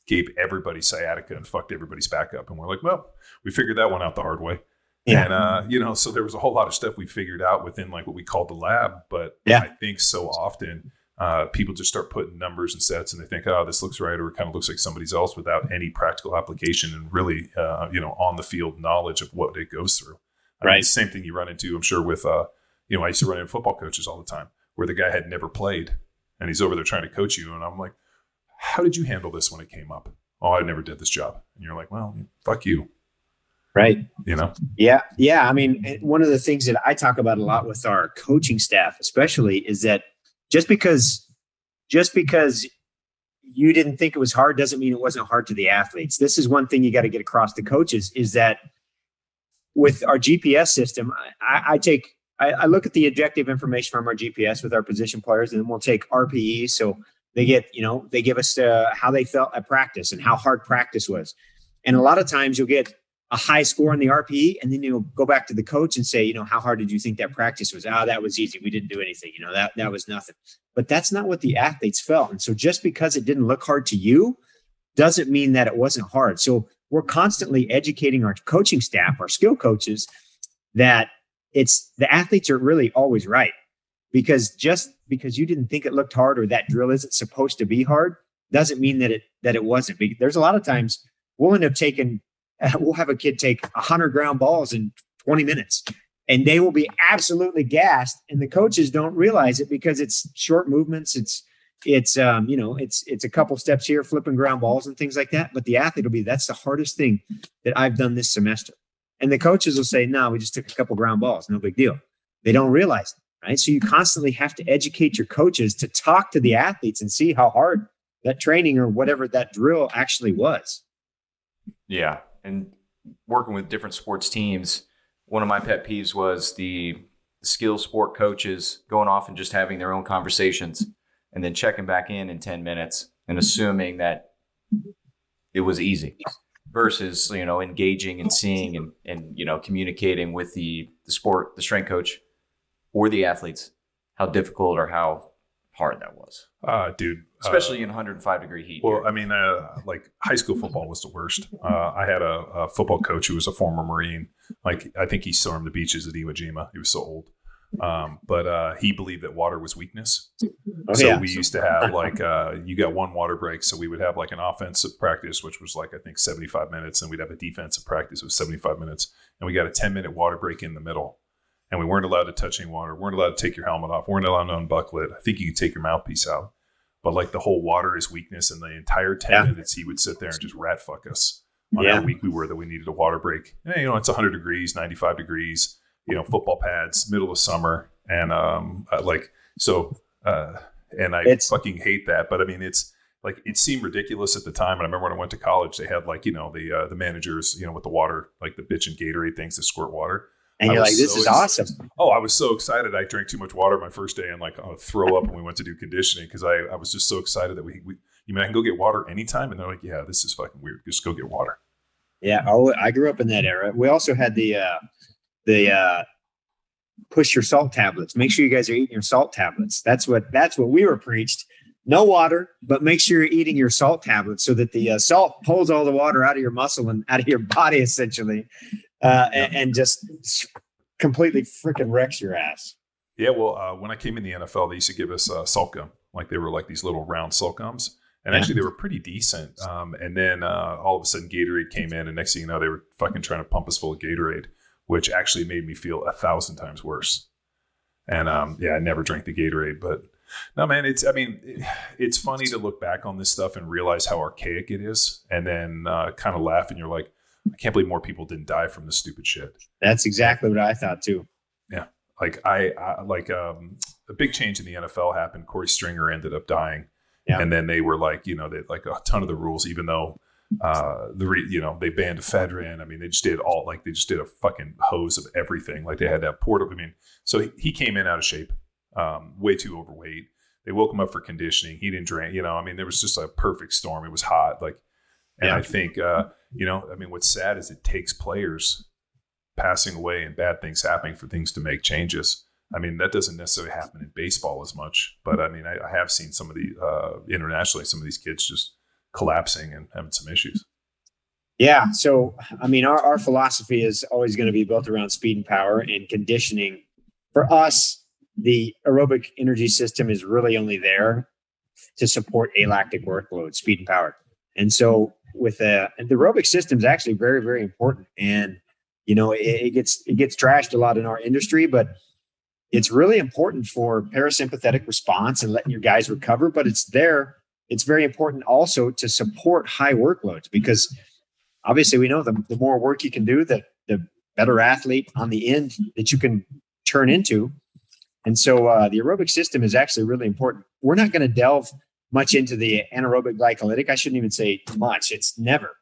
S2: gave everybody sciatica and fucked everybody's back up. And we're like, well, we figured that one out the hard way. Yeah. And, so there was a whole lot of stuff we figured out within like what we called the lab. But I think so often people just start putting numbers and sets and they think, oh, this looks right, or it kind of looks like somebody's else, without any practical application and really, on the field knowledge of what it goes through. I mean, same thing you run into, I'm sure, with, I used to run into football coaches all the time where the guy had never played and he's over there trying to coach you. And I'm like, how did you handle this when it came up? Oh, I never did this job. And you're like, well, fuck you.
S3: Right. Yeah. Yeah. I mean, one of the things that I talk about a lot with our coaching staff, especially, is that just because you didn't think it was hard doesn't mean it wasn't hard to the athletes. This is one thing you got to get across to coaches, is that with our GPS system, I look at the objective information from our GPS with our position players, and then we'll take RPE. So they give us how they felt at practice and how hard practice was. And a lot of times you'll get a high score on the RPE, and then you'll go back to the coach and say, how hard did you think that practice was? Oh, that was easy. We didn't do anything. That was nothing. But that's not what the athletes felt. And so just because it didn't look hard to you doesn't mean that it wasn't hard. So we're constantly educating our coaching staff, our skill coaches, that the athletes are really always right. because just because you didn't think it looked hard or that drill isn't supposed to be hard doesn't mean that it wasn't. There's a lot of times we'll have a kid take 100 ground balls in 20 minutes and they will be absolutely gassed, and the coaches don't realize it because it's short movements. It's a couple steps here, flipping ground balls and things like that. But the athlete will be, that's the hardest thing that I've done this semester. And the coaches will say, no, we just took a couple ground balls. No big deal. They don't realize it, right? So you constantly have to educate your coaches to talk to the athletes and see how hard that training or whatever that drill actually was.
S1: Yeah. And working with different sports teams, one of my pet peeves was the skill sport coaches going off and just having their own conversations and then checking back in 10 minutes and assuming that it was easy versus, engaging and seeing and communicating with the strength coach or the athletes, how difficult or how hard that was.
S2: Dude.
S1: Especially in 105-degree heat.
S2: Well, here. I mean, like high school football was the worst. I had a football coach who was a former Marine. Like, I think he stormed the beaches at Iwo Jima. He was so old. But he believed that water was weakness. We used to have you got one water break. So we would have like an offensive practice, which was like, I think 75 minutes. And we'd have a defensive practice of 75 minutes. And we got a 10-minute water break in the middle. And we weren't allowed to touch any water. Weren't allowed to take your helmet off. Weren't allowed to unbuckle it. I think you could take your mouthpiece out. But like the whole water is weakness. And the entire 10 minutes, he would sit there and just rat fuck us on how weak we were that we needed a water break. And, it's 100 degrees, 95 degrees. Football pads, middle of summer. And fucking hate that. But I mean, it's like, it seemed ridiculous at the time. And I remember when I went to college, they had the managers, with the water, like the bitch and Gatorade things to squirt water.
S3: And you're like, this is awesome.
S2: Oh, I was so excited. I drank too much water my first day and throw up when we went to do conditioning because I was just so excited that I can go get water anytime. And they're like, yeah, this is fucking weird. Just go get water.
S3: Yeah. Oh, I grew up in that era. We also had the push your salt tablets. Make sure you guys are eating your salt tablets. That's what we were preached. No water, but make sure you're eating your salt tablets so that the salt pulls all the water out of your muscle and out of your body, essentially, and just completely freaking wrecks your ass.
S2: Yeah, well, when I came in the NFL, they used to give us salt gum. Like they were like these little round salt gums. And actually, they were pretty decent. And then all of a sudden, Gatorade came in. And next thing you know, they were fucking trying to pump us full of Gatorade, which actually made me feel 1,000 times worse. And I never drank the Gatorade. But no, man, it's funny to look back on this stuff and realize how archaic it is. And then kind of laugh. And you're like, I can't believe more people didn't die from this stupid shit.
S3: That's exactly what I thought, too.
S2: Yeah. Like a big change in the NFL happened. Corey Stringer ended up dying. Yeah. And then they were like, they like a ton of the rules, even though they banned ephedrine. I mean, they just did a fucking hose of everything. Like they had that portable. I mean, so he came in out of shape, way too overweight. They woke him up for conditioning. He didn't drink, there was just a perfect storm. It was hot. I think, what's sad is it takes players passing away and bad things happening for things to make changes. I mean, that doesn't necessarily happen in baseball as much, but I mean, I have seen some of the internationally, some of these kids just collapsing and having some issues.
S3: Yeah. So, I mean, our philosophy is always going to be built around speed and power and conditioning. For us, the aerobic energy system is really only there to support alactic workload, speed and power. And so with the aerobic system is actually very, very important. And, it gets trashed a lot in our industry, but it's really important for parasympathetic response and letting your guys recover. But it's very important also to support high workloads, because obviously we know the more work you can do, the better athlete on the end that you can turn into. And so the aerobic system is actually really important. We're not going to delve much into the anaerobic glycolytic. I shouldn't even say much. It's never.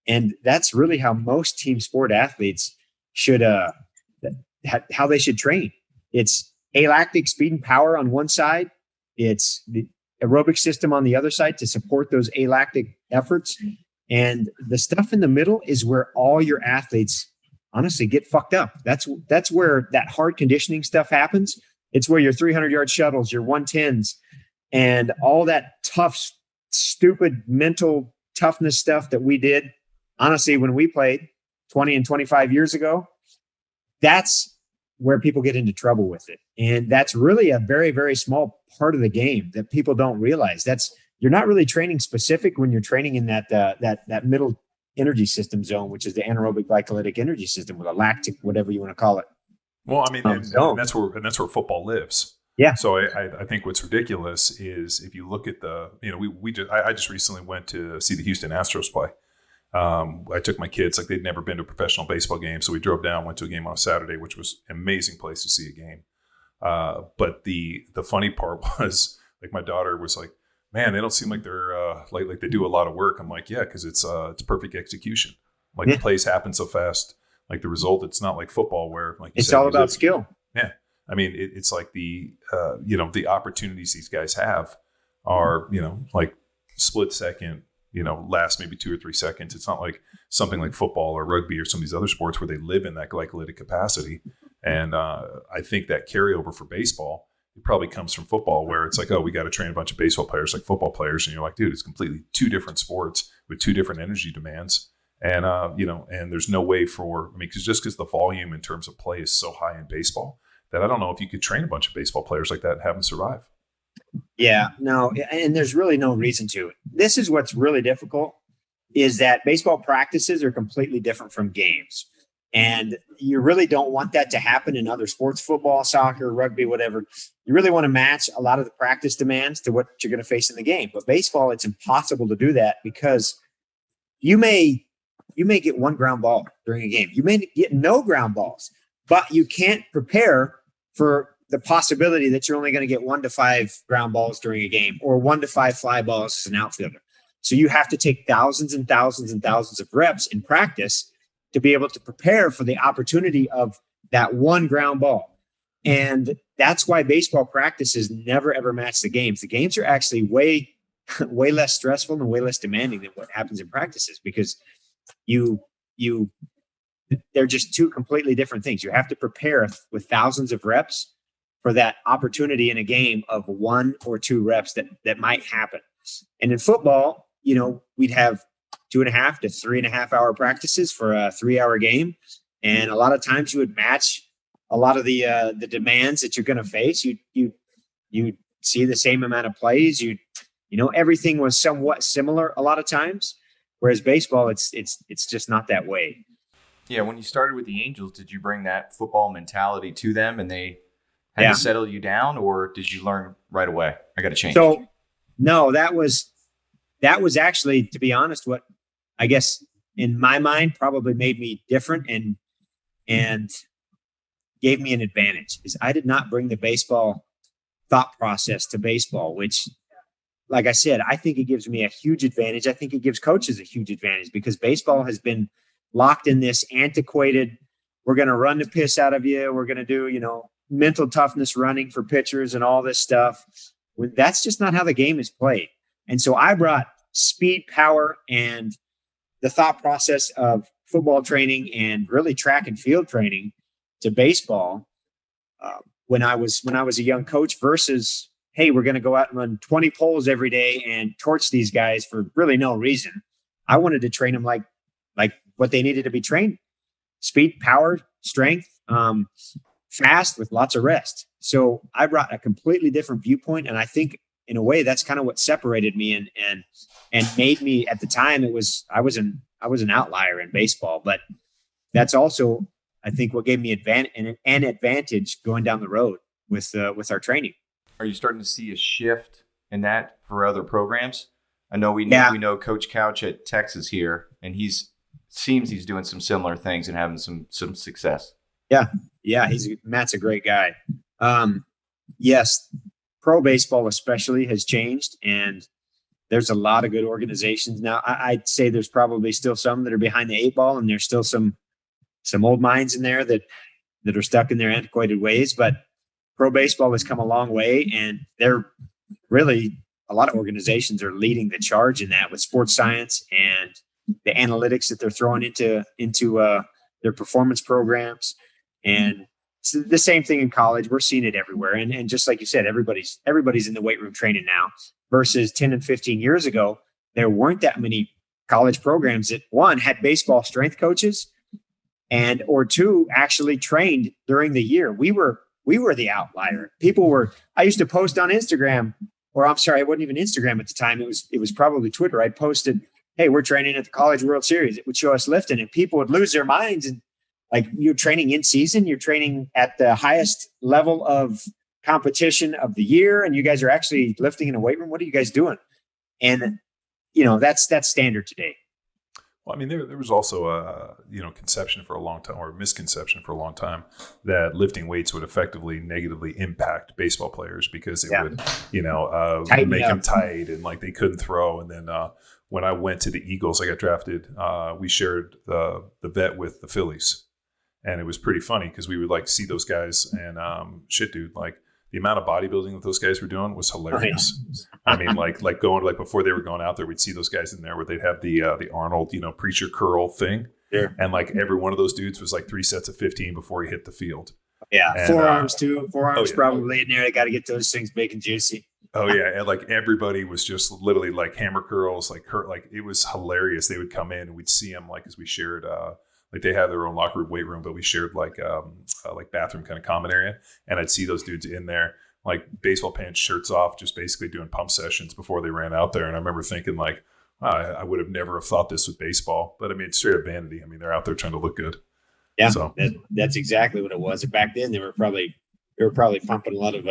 S3: And that's really how most team sport athletes should, how they should train. It's alactic speed and power on one side. It's the aerobic system on the other side to support those alactic efforts. And the stuff in the middle is where all your athletes honestly get fucked up. That's where that hard conditioning stuff happens. It's where your 300-yard shuttles, your 110s, and all that tough, stupid mental toughness stuff that we did, honestly, when we played 20 and 25 years ago, that's where people get into trouble with it. And that's really a very, very small part of the game that people don't realize. You're not really training specific when you're training in that middle energy system zone, which is the anaerobic glycolytic energy system, with a lactic, whatever you want to call it.
S2: Well, I mean, and that's where football lives.
S3: Yeah.
S2: So I think what's ridiculous is if you look at I just recently went to see the Houston Astros play. I took my kids, like they'd never been to a professional baseball game. So we drove down, went to a game on a Saturday, which was an amazing place to see a game. But the funny part was, like, my daughter was like, man, they don't seem like they're like they do a lot of work. I'm like, yeah, because it's perfect execution. Like the plays happen so fast. Like the result, it's not like football where, like,
S3: it's all about skill.
S2: Yeah. I mean, it's like the opportunities these guys have are, like split second, last maybe 2 or 3 seconds. It's not like something like football or rugby or some of these other sports where they live in that glycolytic capacity. And I think that carryover for baseball, it probably comes from football, where it's like, oh, we got to train a bunch of baseball players like football players. And you're like, dude, it's completely two different sports with two different energy demands. And, and there's no way because the volume in terms of play is so high in baseball that I don't know if you could train a bunch of baseball players like that and have them survive.
S3: Yeah, no, and there's really no reason to. This is what's really difficult, is that baseball practices are completely different from games. And you really don't want that to happen in other sports, football, soccer, rugby, whatever. You really want to match a lot of the practice demands to what you're going to face in the game. But baseball, it's impossible to do that, because you may get one ground ball during a game. You may get no ground balls, but you can't prepare for the possibility that you're only going to get 1 to 5 ground balls during a game, or 1 to 5 fly balls as an outfielder. So you have to take thousands and thousands and thousands of reps in practice to be able to prepare for the opportunity of that one ground ball. And that's why baseball practices never, ever match the games. The games are actually way less stressful and way less demanding than what happens in practices, because they're just two completely different things. You have to prepare with thousands of reps for that opportunity in a game of 1 or 2 reps that might happen. And in football, we'd have 2.5 to 3.5 hour practices for a 3-hour game. And a lot of times you would match a lot of the demands that you're going to face. You see the same amount of plays. Everything was somewhat similar a lot of times. Whereas baseball, it's just not that way.
S1: Yeah, when you started with the Angels, did you bring that football mentality to them, and they had to settle you down, or did you learn right away, I got to change?
S3: So, no, that was actually, to be honest, what I guess in my mind probably made me different and gave me an advantage, is I did not bring the baseball thought process to baseball, which, like I said, I think it gives me a huge advantage. I think it gives coaches a huge advantage, because baseball has been locked in this antiquated, we're going to run the piss out of you, we're going to do, mental toughness running for pitchers and all this stuff. That's just not how the game is played. And so I brought speed, power, and the thought process of football training and really track and field training to baseball when I was a young coach, versus, hey, we're going to go out and run 20 poles every day and torch these guys for really no reason. I wanted to train them like what they needed to be trained: speed, power, strength, fast with lots of rest. So I brought a completely different viewpoint. And I think in a way that's kind of what separated me and made me, at the time, I was an outlier in baseball, but that's also, I think, what gave me an advantage going down the road with our training.
S1: Are you starting to see a shift in that for other programs? I know we know Coach Couch at Texas here, and he's doing some similar things and having some success.
S3: Yeah, Matt's a great guy. Yes, pro baseball especially has changed, and there's a lot of good organizations now. I'd say there's probably still some that are behind the 8 ball, and there's still some old minds in there that are stuck in their antiquated ways. But pro baseball has come a long way, and they're really, a lot of organizations are leading the charge in that, with sports science and the analytics that they're throwing into their performance programs. And it's the same thing in college. We're seeing it everywhere. And just like you said, everybody's in the weight room training now, versus 10 and 15 years ago, there weren't that many college programs that, one, had baseball strength coaches, and or two actually trained during the year. We were the outlier. I used to post on Instagram, or I'm sorry, it wasn't even Instagram at the time. It was probably Twitter. I posted, hey, we're training at the College World Series. It would show us lifting, and people would lose their minds. And like, you're training in season, you're training at the highest level of competition of the year, and you guys are actually lifting in a weight room. What are you guys doing? And that's standard today.
S2: Well, I mean, there was also a conception for a long time, or a misconception for a long time, that lifting weights would effectively negatively impact baseball players because it would make them tight and like they couldn't throw. And then when I went to the Eagles, I got drafted. We shared the vet with the Phillies, and it was pretty funny because we would like see those guys and dude, like the amount of bodybuilding that those guys were doing was hilarious. I mean, like going like before they were going out there, we'd see those guys in there where they'd have the Arnold, preacher curl thing. Yeah. And like every one of those dudes was like 3 sets of 15 before he hit the field.
S3: Yeah. And, forearms too. Forearms probably in there. They got to get those things big and juicy.
S2: Oh yeah. And like everybody was just literally like hammer curls, like it was hilarious. They would come in and we'd see them like as we shared, like they had their own locker room, weight room, but we shared like bathroom kind of common area. And I'd see those dudes in there, like baseball pants, shirts off, just basically doing pump sessions before they ran out there. And I remember thinking like, I would have never have thought this with baseball, but I mean, it's straight up vanity. I mean, they're out there trying to look good.
S3: Yeah, so that's exactly what it was. Back then, they were probably pumping a lot of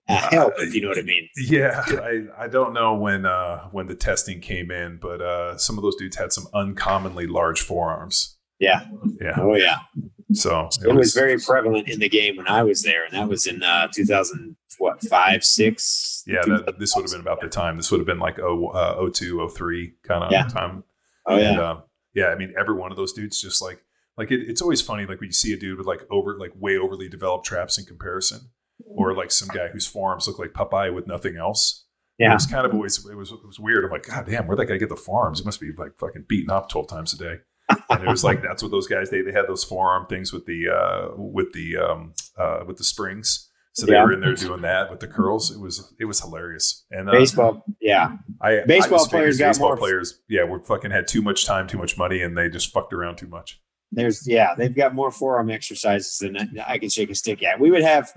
S3: help, if you know what I mean.
S2: Yeah, I don't know when the testing came in, but some of those dudes had some uncommonly large forearms.
S3: Yeah. Oh yeah.
S2: So
S3: it was very prevalent in the game when I was there, and that was in 2005, 6.
S2: Yeah, this would have been about the time. This would have been like 02, 03 kind of time.
S3: Oh yeah.
S2: And, I mean, every one of those dudes just like it's always funny like when you see a dude with like way overly developed traps in comparison, or like some guy whose forearms look like Popeye with nothing else. Yeah, it was kind of always it was weird. I'm like, God damn, where'd that guy get the forearms? He must be like fucking beaten up 12 times a day. And it was like that's what those guys they had those forearm things with the springs. So they were in there doing that with the curls. It was hilarious. And
S3: baseball, baseball players
S2: we fucking had too much time, too much money, and they just fucked around too much.
S3: They've got more forearm exercises than I can shake a stick at. We would have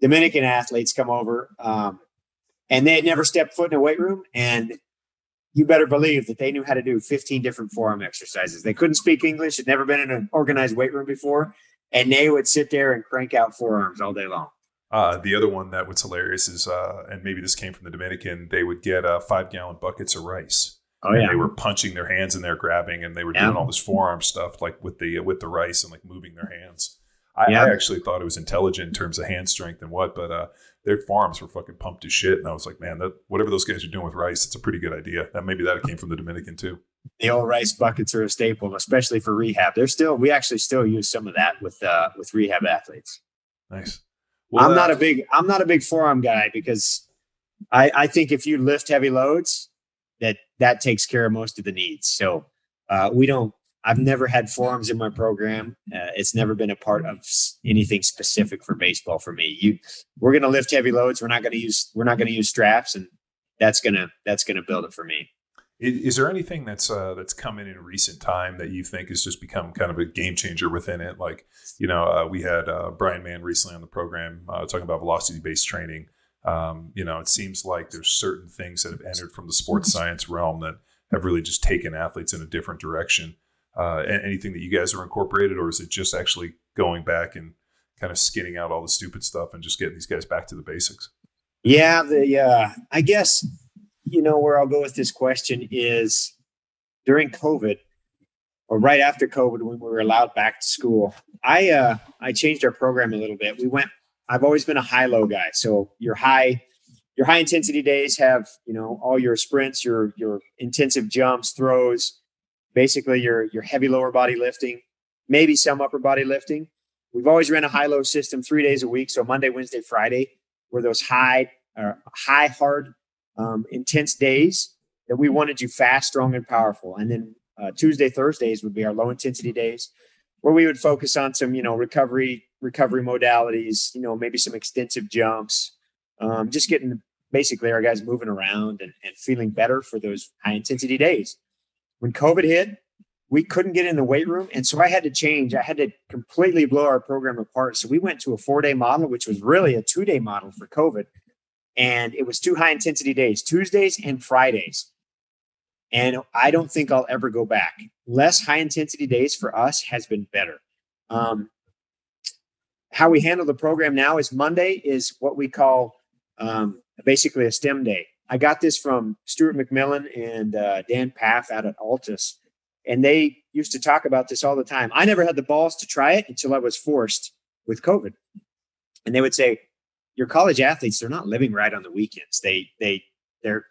S3: Dominican athletes come over, and they had never stepped foot in a weight room, and you better believe that they knew how to do 15 different forearm exercises. They couldn't speak English, had never been in an organized weight room before, and they would sit there and crank out forearms all day long.
S2: The other one that was hilarious is, and maybe this came from the Dominican, they would get 5-gallon buckets of rice. Oh, yeah. And they were punching their hands in there, grabbing, and they were doing all this forearm stuff, like with the rice and like moving their hands. I actually thought it was intelligent in terms of hand strength and but their forearms were fucking pumped as shit. And I was like, man, whatever those guys are doing with rice, it's a pretty good idea. Maybe that came from the Dominican too.
S3: The old rice buckets are a staple, especially for rehab. We actually still use some of that with rehab athletes.
S2: Nice. Well,
S3: I'm not a big forearm guy because I think if you lift heavy loads, that takes care of most of the needs. So I've never had forearms in my program. It's never been a part of anything specific for baseball for me. We're going to lift heavy loads. We're not going to use straps, and that's going to build it for me.
S2: Is there anything that's come in recent time that you think has just become kind of a game changer within it? Like, we had Brian Mann recently on the program talking about velocity-based training. It seems like there's certain things that have entered from the sports science realm that have really just taken athletes in a different direction. Anything that you guys are incorporated, or is it just actually going back and kind of skinning out all the stupid stuff and just getting these guys back to the basics?
S3: Yeah, I guess, where I'll go with this question is during COVID or right after COVID, when we were allowed back to school, I changed our program a little bit. I've always been a high-low guy. So your high intensity days have, all your sprints, your intensive jumps, throws, basically your heavy lower body lifting, maybe some upper body lifting. We've always ran a high-low system 3 days a week. So Monday, Wednesday, Friday were those high, hard, intense days that we wanted you fast, strong, and powerful. And then Tuesday, Thursdays would be our low intensity days where we would focus on some, recovery modalities, maybe some extensive jumps, just getting basically our guys moving around and feeling better for those high intensity days. When COVID hit, we couldn't get in the weight room. And so I had to change. I had to completely blow our program apart. So we went to a 4-day model, which was really a 2-day model for COVID. And it was 2 high intensity days, Tuesdays and Fridays. And I don't think I'll ever go back. Less high intensity days for us has been better. How we handle the program now is Monday is what we call basically a STEM day. I got this from Stuart McMillan and Dan Paff out at Altus. And they used to talk about this all the time. I never had the balls to try it until I was forced with COVID. And they would say, your college athletes, they're not living right on the weekends. They're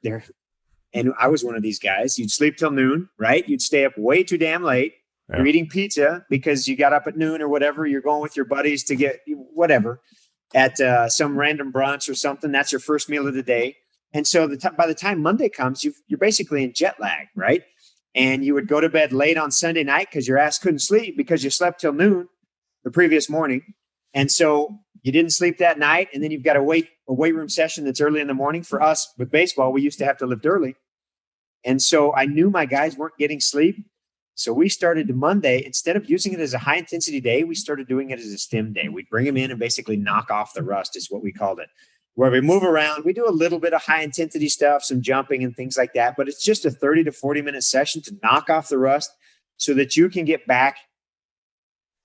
S3: and I was one of these guys. You'd sleep till noon, right? You'd stay up way too damn late. Yeah. You're eating pizza because you got up at noon or whatever. You're going with your buddies to get whatever at some random brunch or something. That's your first meal of the day. And so by the time Monday comes, you're basically in jet lag, right? And you would go to bed late on Sunday night because your ass couldn't sleep because you slept till noon the previous morning. And so you didn't sleep that night. And then you've got a weight room session that's early in the morning. For us with baseball, we used to have to lift early. And so I knew my guys weren't getting sleep. So we started to Monday, instead of using it as a high intensity day, we started doing it as a STEM day. We'd bring them in and basically knock off the rust is what we called it, where we move around. We do a little bit of high intensity stuff, some jumping and things like that, but it's just a 30 to 40 minute session to knock off the rust so that you can get back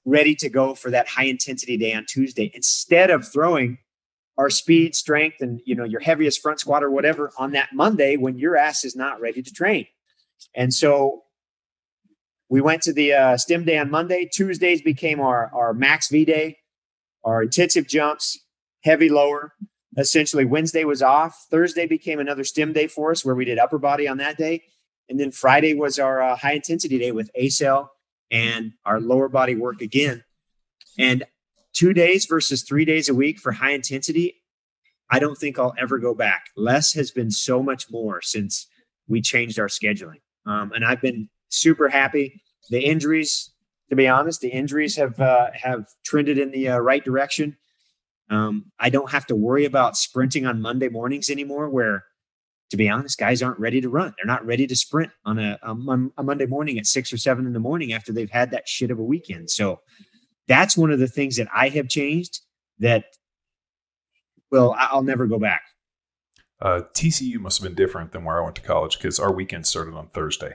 S3: ready to go for that high intensity day on Tuesday, instead of throwing our speed, strength, and your heaviest front squat or whatever on that Monday when your ass is not ready to train. And so we went to the STEM day on Monday. Tuesdays became our max V day, our intensive jumps, heavy lower. Essentially, Wednesday was off. Thursday became another STEM day for us where we did upper body on that day. And then Friday was our high intensity day with ACell and our lower body work again. And 2 days versus 3 days a week for high intensity, I don't think I'll ever go back. Less has been so much more since we changed our scheduling. And I've been super happy. The injuries, to be honest, have trended in the right direction. I don't have to worry about sprinting on Monday mornings anymore, where, to be honest, guys aren't ready to run. They're not ready to sprint on a Monday morning at 6 or 7 in the morning after they've had that shit of a weekend. So that's one of the things that I have changed that, well, I'll never go back.
S2: TCU must have been different than where I went to college because our weekend started on Thursday.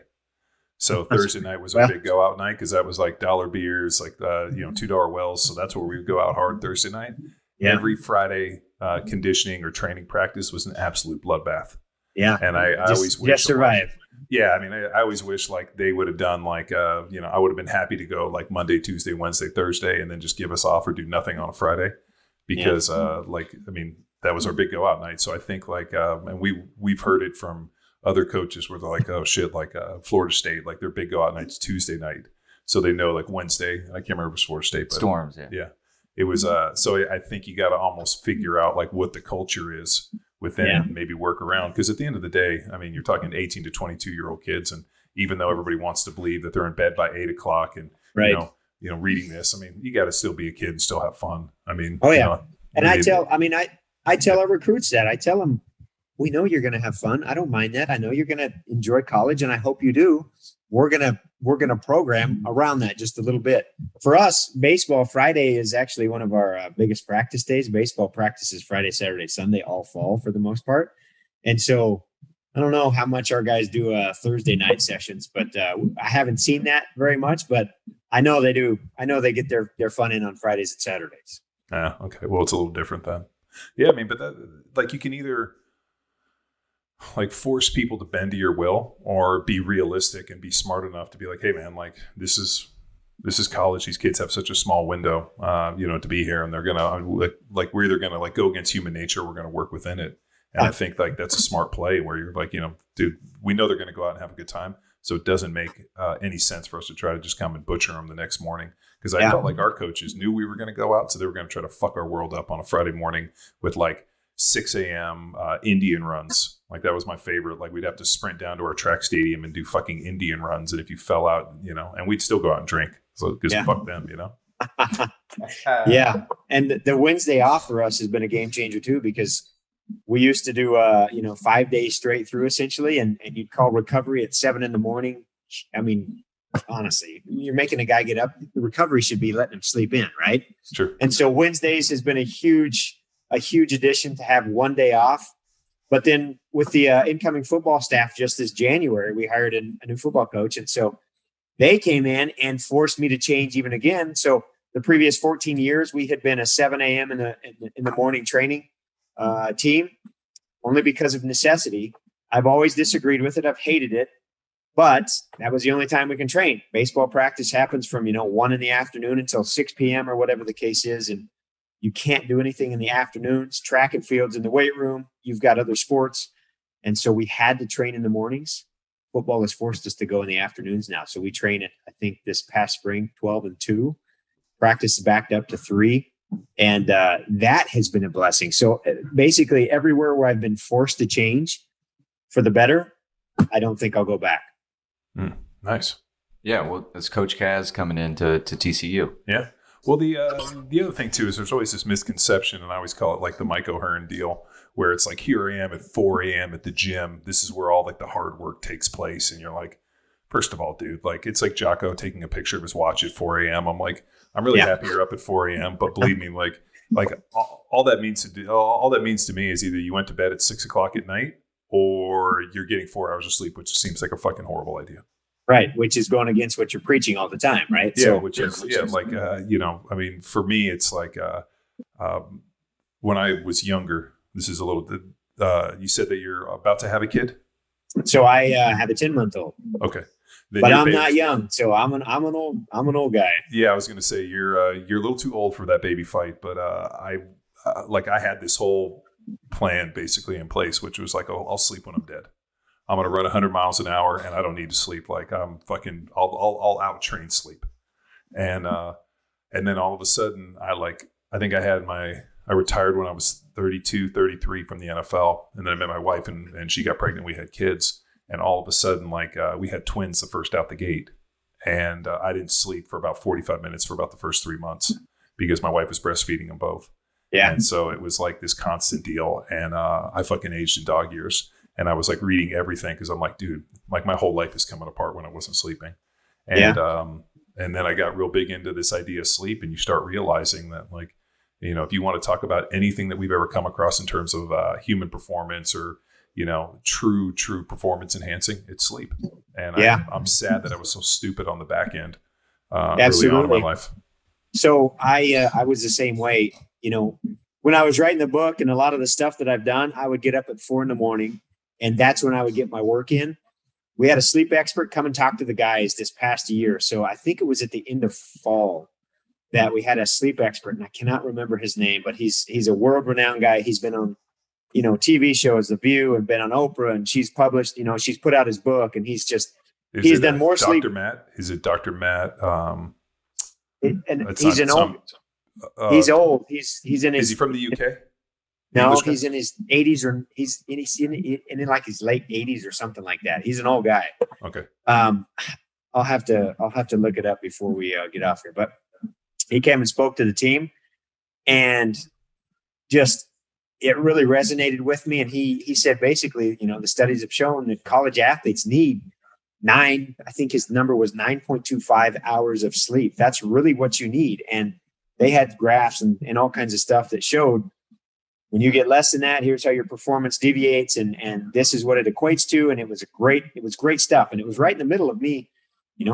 S2: So Thursday night was our big go out night because that was like dollar beers, like $2 wells. So that's where we would go out hard Thursday night. Yeah. Every Friday conditioning or training practice was an absolute bloodbath.
S3: Yeah.
S2: And I always wish
S3: just survive.
S2: Yeah. I mean, I always wish like they would have done like, I would have been happy to go like Monday, Tuesday, Wednesday, Thursday, and then just give us off or do nothing on a Friday because that was our big go out night. So I think like, and we've heard it from other coaches where they're like, oh shit, like Florida State, like their big go out night's Tuesday night. So they know like Wednesday, I can't remember if it was Florida State, but
S1: Storms.
S2: Yeah. It was, so I think you got to almost figure out like what the culture is within and maybe work around. Cause at the end of the day, I mean, you're talking 18 to 22-year-old kids. And even though everybody wants to believe that they're in bed by 8 o'clock and, reading this, I mean, you got to still be a kid and still have fun. I mean,
S3: and I tell our recruits that. I tell them, we know you're going to have fun. I don't mind that. I know you're going to enjoy college, and I hope you do. We're gonna program around that just a little bit. For us, baseball Friday is actually one of our biggest practice days. Baseball practices Friday, Saturday, Sunday, all fall for the most part. And so I don't know how much our guys do Thursday night sessions, but I haven't seen that very much. But I know they do. I know they get their fun in on Fridays and Saturdays.
S2: Yeah. Okay. Well, it's a little different then. Yeah. I mean, but that, like you can either like force people to bend to your will or be realistic and be smart enough to be like, hey man, like this is college. These kids have such a small window, to be here, and they're going to like, we're either going to like go against human nature. Or we're going to work within it. And I think like that's a smart play where you're like, dude, we know they're going to go out and have a good time. So it doesn't make any sense for us to try to just come and butcher them the next morning. Because I felt like our coaches knew we were going to go out. So they were going to try to fuck our world up on a Friday morning with like 6 a.m. Indian runs. Like that was my favorite. Like we'd have to sprint down to our track stadium and do fucking Indian runs. And if you fell out, and we'd still go out and drink. So because fuck them,
S3: Yeah. And the Wednesday off for us has been a game changer too, because we used to do 5 days straight through essentially. And you'd call recovery at 7 a.m. I mean, honestly. You're making a guy get up. The recovery should be letting him sleep in, right?
S2: Sure.
S3: And so Wednesdays has been a huge addition to have one day off. But then with the incoming football staff just this January, we hired a new football coach. And so they came in and forced me to change even again. So the previous 14 years, we had been a 7 a.m. in the morning training team, only because of necessity. I've always disagreed with it. I've hated it. But that was the only time we can train. Baseball practice happens from, 1 in the afternoon until 6 p.m. or whatever the case is. And you can't do anything in the afternoons. Track and field's in the weight room. You've got other sports. And so we had to train in the mornings. Football has forced us to go in the afternoons now. So we train at, I think this past spring, 12 and 2. Practice is backed up to 3. And that has been a blessing. So basically everywhere where I've been forced to change for the better, I don't think I'll go back.
S2: Nice.
S1: Yeah, well, it's Coach Kaz coming into TCU.
S2: Yeah. Well, the other thing too is there's always this misconception, and I always call it like the Mike O'Hearn deal, where it's like, here I am at 4 a.m. at the gym. This is where all like the hard work takes place, and you're like, first of all, dude, like it's like Jocko taking a picture of his watch at 4 a.m. I'm like, I'm really happy you're up at 4 a.m. But believe me, like all that means to me is either you went to bed at 6 o'clock at night, or you're getting 4 hours of sleep, which seems like a fucking horrible idea.
S3: Right. Which is going against what you're preaching all the time. Right.
S2: Yeah. I mean, for me, it's like, when I was younger, this is a little bit, you said that you're about to have a kid.
S3: So I have a 10-month-old.
S2: Okay.
S3: But I'm not young. So I'm an old guy.
S2: Yeah. I was going to say you're a little too old for that baby fight, but, I had this whole plan basically in place, which was like, oh, I'll sleep when I'm dead. I'm going to run 100 miles an hour and I don't need to sleep. Like I'll out train sleep. And then all of a sudden I retired when I was 32, 33 from the NFL. And then I met my wife and she got pregnant. We had kids. And all of a sudden, we had twins the first out the gate. And I didn't sleep for about 45 minutes for about the first 3 months because my wife was breastfeeding them both.
S3: Yeah.
S2: And so it was like this constant deal. And I fucking aged in dog years. And I was like reading everything because I'm like, dude, like my whole life is coming apart when I wasn't sleeping. And and then I got real big into this idea of sleep, and you start realizing that, like, if you want to talk about anything that we've ever come across in terms of human performance or, true performance enhancing, it's sleep. And I'm sad that I was so stupid on the back end early on in my life.
S3: So I was the same way. When I was writing the book and a lot of the stuff that I've done, I would get up at 4 a.m. and that's when I would get my work in. We had a sleep expert come and talk to the guys this past year. So I think it was at the end of fall that we had a sleep expert, and I cannot remember his name, but he's a world-renowned guy. He's been on, TV shows, The View, and been on Oprah, and she's published, she's put out his book, and he's done more sleep.
S2: Dr. Matt? Is it Dr. Matt?
S3: He's old. He's in his.
S2: Is he from the UK?
S3: No, he's in his 80s or he's in like his late 80s or something like that. He's an old guy.
S2: Okay.
S3: I'll have to look it up before we get off here. But he came and spoke to the team, and just it really resonated with me. And he said basically, the studies have shown that college athletes need 9. I think his number was 9.25 hours of sleep. That's really what you need. And they had graphs and all kinds of stuff that showed, when you get less than that, here's how your performance deviates, and this is what it equates to. And it was great stuff. And it was right in the middle of me,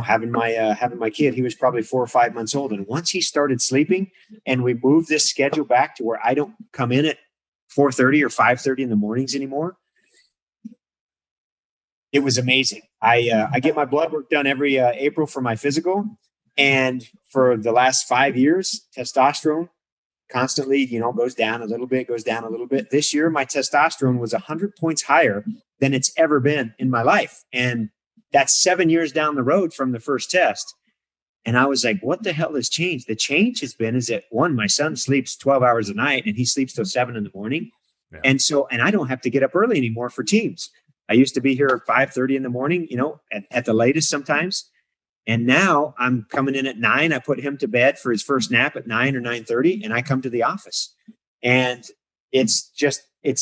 S3: having my kid. He was probably 4 or 5 months old. And once he started sleeping, and we moved this schedule back to where I don't come in at 4:30 or 5:30 in the mornings anymore, it was amazing. I get my blood work done every April for my physical, and for the last 5 years, testosterone constantly, goes down a little bit. This year, my testosterone was 100 points higher than it's ever been in my life. And that's 7 years down the road from the first test. And I was like, what the hell has changed? The change has been is that, one, my son sleeps 12 hours a night and he sleeps till 7 a.m. Yeah. And I don't have to get up early anymore for teams. I used to be here at 5:30 in the morning, at the latest sometimes. And now I'm coming in at 9. I put him to bed for his first nap at 9 or 9:30, and I come to the office. And it's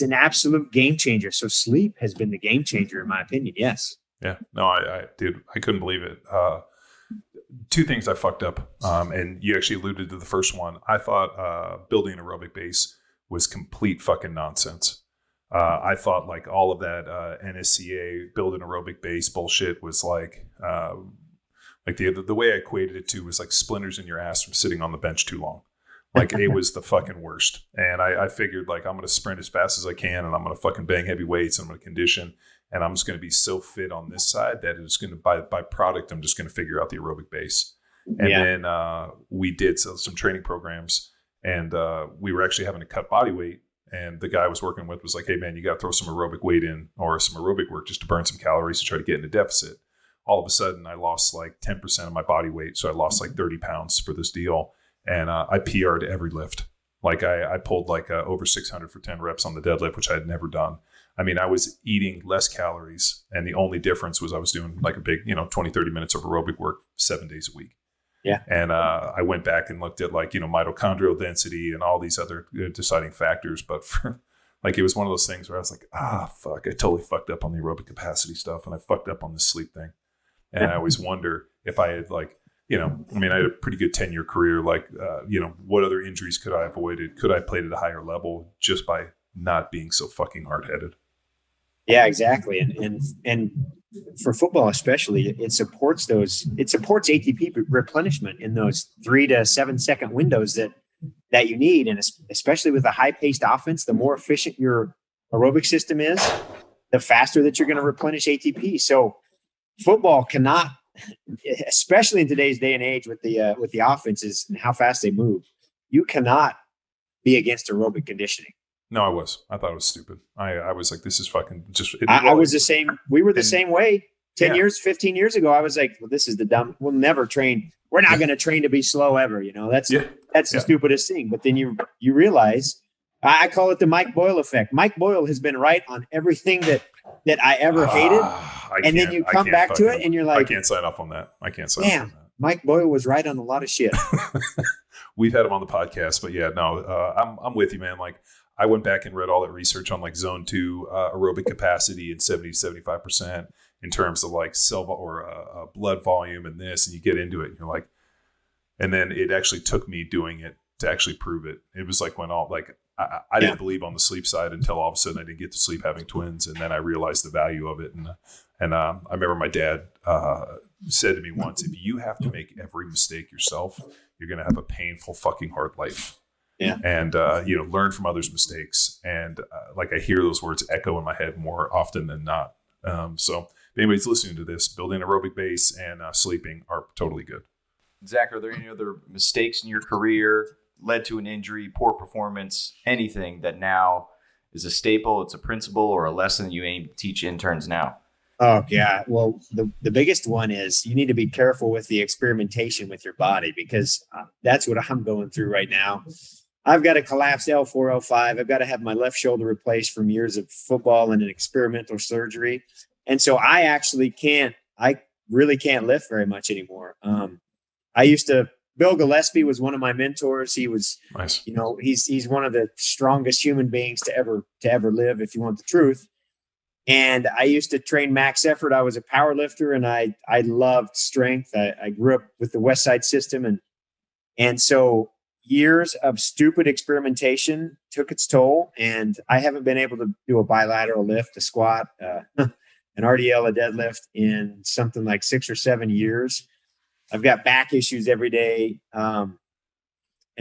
S3: an absolute game changer. So sleep has been the game changer, in my opinion. Yes.
S2: Yeah. No, I couldn't believe it. two things I fucked up, and you actually alluded to the first one. I thought building an aerobic base was complete fucking nonsense. I thought like all of that NSCA build an aerobic base bullshit was like the way I equated it to was like splinters in your ass from sitting on the bench too long. Like it was the fucking worst. And I figured like I'm going to sprint as fast as I can, and I'm going to fucking bang heavy weights, and I'm going to condition, and I'm just going to be so fit on this side that it's going to by product, I'm just going to figure out the aerobic base. And then we did some training programs, and we were actually having to cut body weight. And the guy I was working with was like, hey man, you got to throw some aerobic weight in or some aerobic work just to burn some calories to try to get in a deficit. All of a sudden I lost like 10% of my body weight. So I lost like 30 pounds for this deal. And I PR'd every lift. Like I pulled like over 600 for 10 reps on the deadlift, which I had never done. I mean, I was eating less calories, and the only difference was I was doing like a big, 20, 30 minutes of aerobic work 7 days a week.
S3: Yeah.
S2: And I went back and looked at like, mitochondrial density and all these other deciding factors. But for, like, it was one of those things where I was like, fuck, I totally fucked up on the aerobic capacity stuff, and I fucked up on the sleep thing. And I always wonder if I had like, I had a pretty good 10-year career. Like, what other injuries could I have avoided? Could I have played at a higher level just by not being so fucking hard-headed?
S3: Yeah, exactly. And for football especially, it supports ATP replenishment in those 3 to 7 second windows that you need. And especially with a high-paced offense, the more efficient your aerobic system is, the faster that you're going to replenish ATP. So football cannot, especially in today's day and age with the offenses and how fast they move, you cannot be against aerobic conditioning.
S2: No, I was. I thought it was stupid. I was like, this is fucking just.
S3: I was the same. We were the same way 15 years ago. I was like, well, this is the dumb. We'll never train. We're not going to train to be slow ever. That's the stupidest thing. But then you realize, I call it the Mike Boyle effect. Mike Boyle has been right on everything that I ever hated. And then you come back to it and you're like,
S2: I can't sign off on that. I can't sign off on that.
S3: Mike Boyle was right on a lot of shit.
S2: We've had him on the podcast, but I'm with you, man. Like, I went back and read all that research on like zone 2 aerobic capacity and 70 to 75% in terms of like cell or blood volume and this, and you get into it and you're like, and then it actually took me doing it to actually prove it. It was like when I didn't believe on the sleep side until all of a sudden I didn't get to sleep having twins. And then I realized the value of it. And I remember my dad said to me once, if you have to make every mistake yourself, you're going to have a painful fucking hard life.
S3: Yeah.
S2: And, learn from others' mistakes. And I hear those words echo in my head more often than not. So if anybody's listening to this, building an aerobic base and sleeping are totally good.
S1: Zach, are there any other mistakes in your career led to an injury, poor performance, anything that now is a staple, it's a principle or a lesson you aim to teach interns now?
S3: Oh, yeah. Well, the biggest one is you need to be careful with the experimentation with your body, because that's what I'm going through right now. I've got a collapsed L4, L5. I've got to have my left shoulder replaced from years of football and an experimental surgery. And so I really can't lift very much anymore. Bill Gillespie was one of my mentors. He was,
S2: nice.
S3: He's one of the strongest human beings to ever live, if you want the truth. And I used to train max effort. I was a power lifter, and I loved strength. I grew up with the West Side system. And so years of stupid experimentation took its toll, and I haven't been able to do a bilateral lift, a squat, an RDL, a deadlift in something like 6 or 7 years. I've got back issues every day. And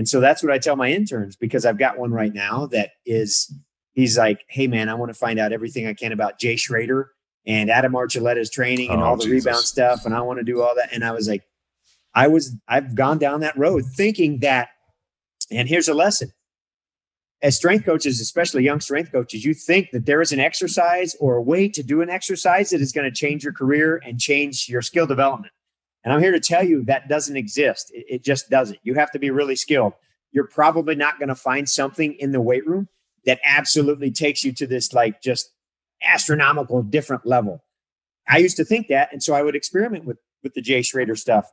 S3: so that's what I tell my interns, because I've got one right now he's like, hey man, I want to find out everything I can about Jay Schrader and Adam Archuleta's training and all the rebound stuff. And I want to do all that. And I was like, I've gone down that road thinking that, and here's a lesson. As strength coaches, especially young strength coaches, you think that there is an exercise or a way to do an exercise that is going to change your career and change your skill development. And I'm here to tell you that doesn't exist. It just doesn't. You have to be really skilled. You're probably not going to find something in the weight room that absolutely takes you to this like just astronomical different level. I used to think that. And so I would experiment with the Jay Schrader stuff.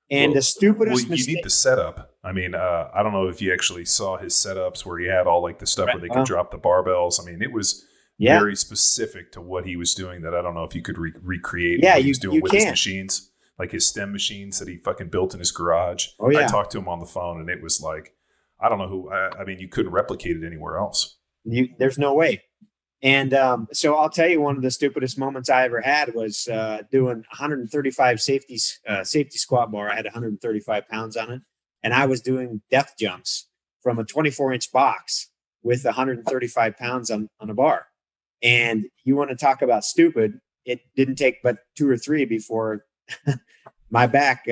S3: And the stupidest mistake.
S2: You need the setup. I mean, I don't know if you actually saw his setups where he had all like the stuff where they could drop the barbells. I mean, it was very specific to what he was doing that I don't know if you could recreate what he was doing with his machines. like his stem machines that he fucking built in his garage.
S3: Oh, yeah.
S2: I talked to him on the phone, and it was like, I don't know who. I mean, you couldn't replicate it anywhere else.
S3: There's no way. And so I'll tell you, one of the stupidest moments I ever had was doing 135 safety squat bar. I had 135 pounds on it, and I was doing death jumps from a 24-inch box with 135 pounds on a bar. And you want to talk about stupid? It didn't take but 2 or 3 before my back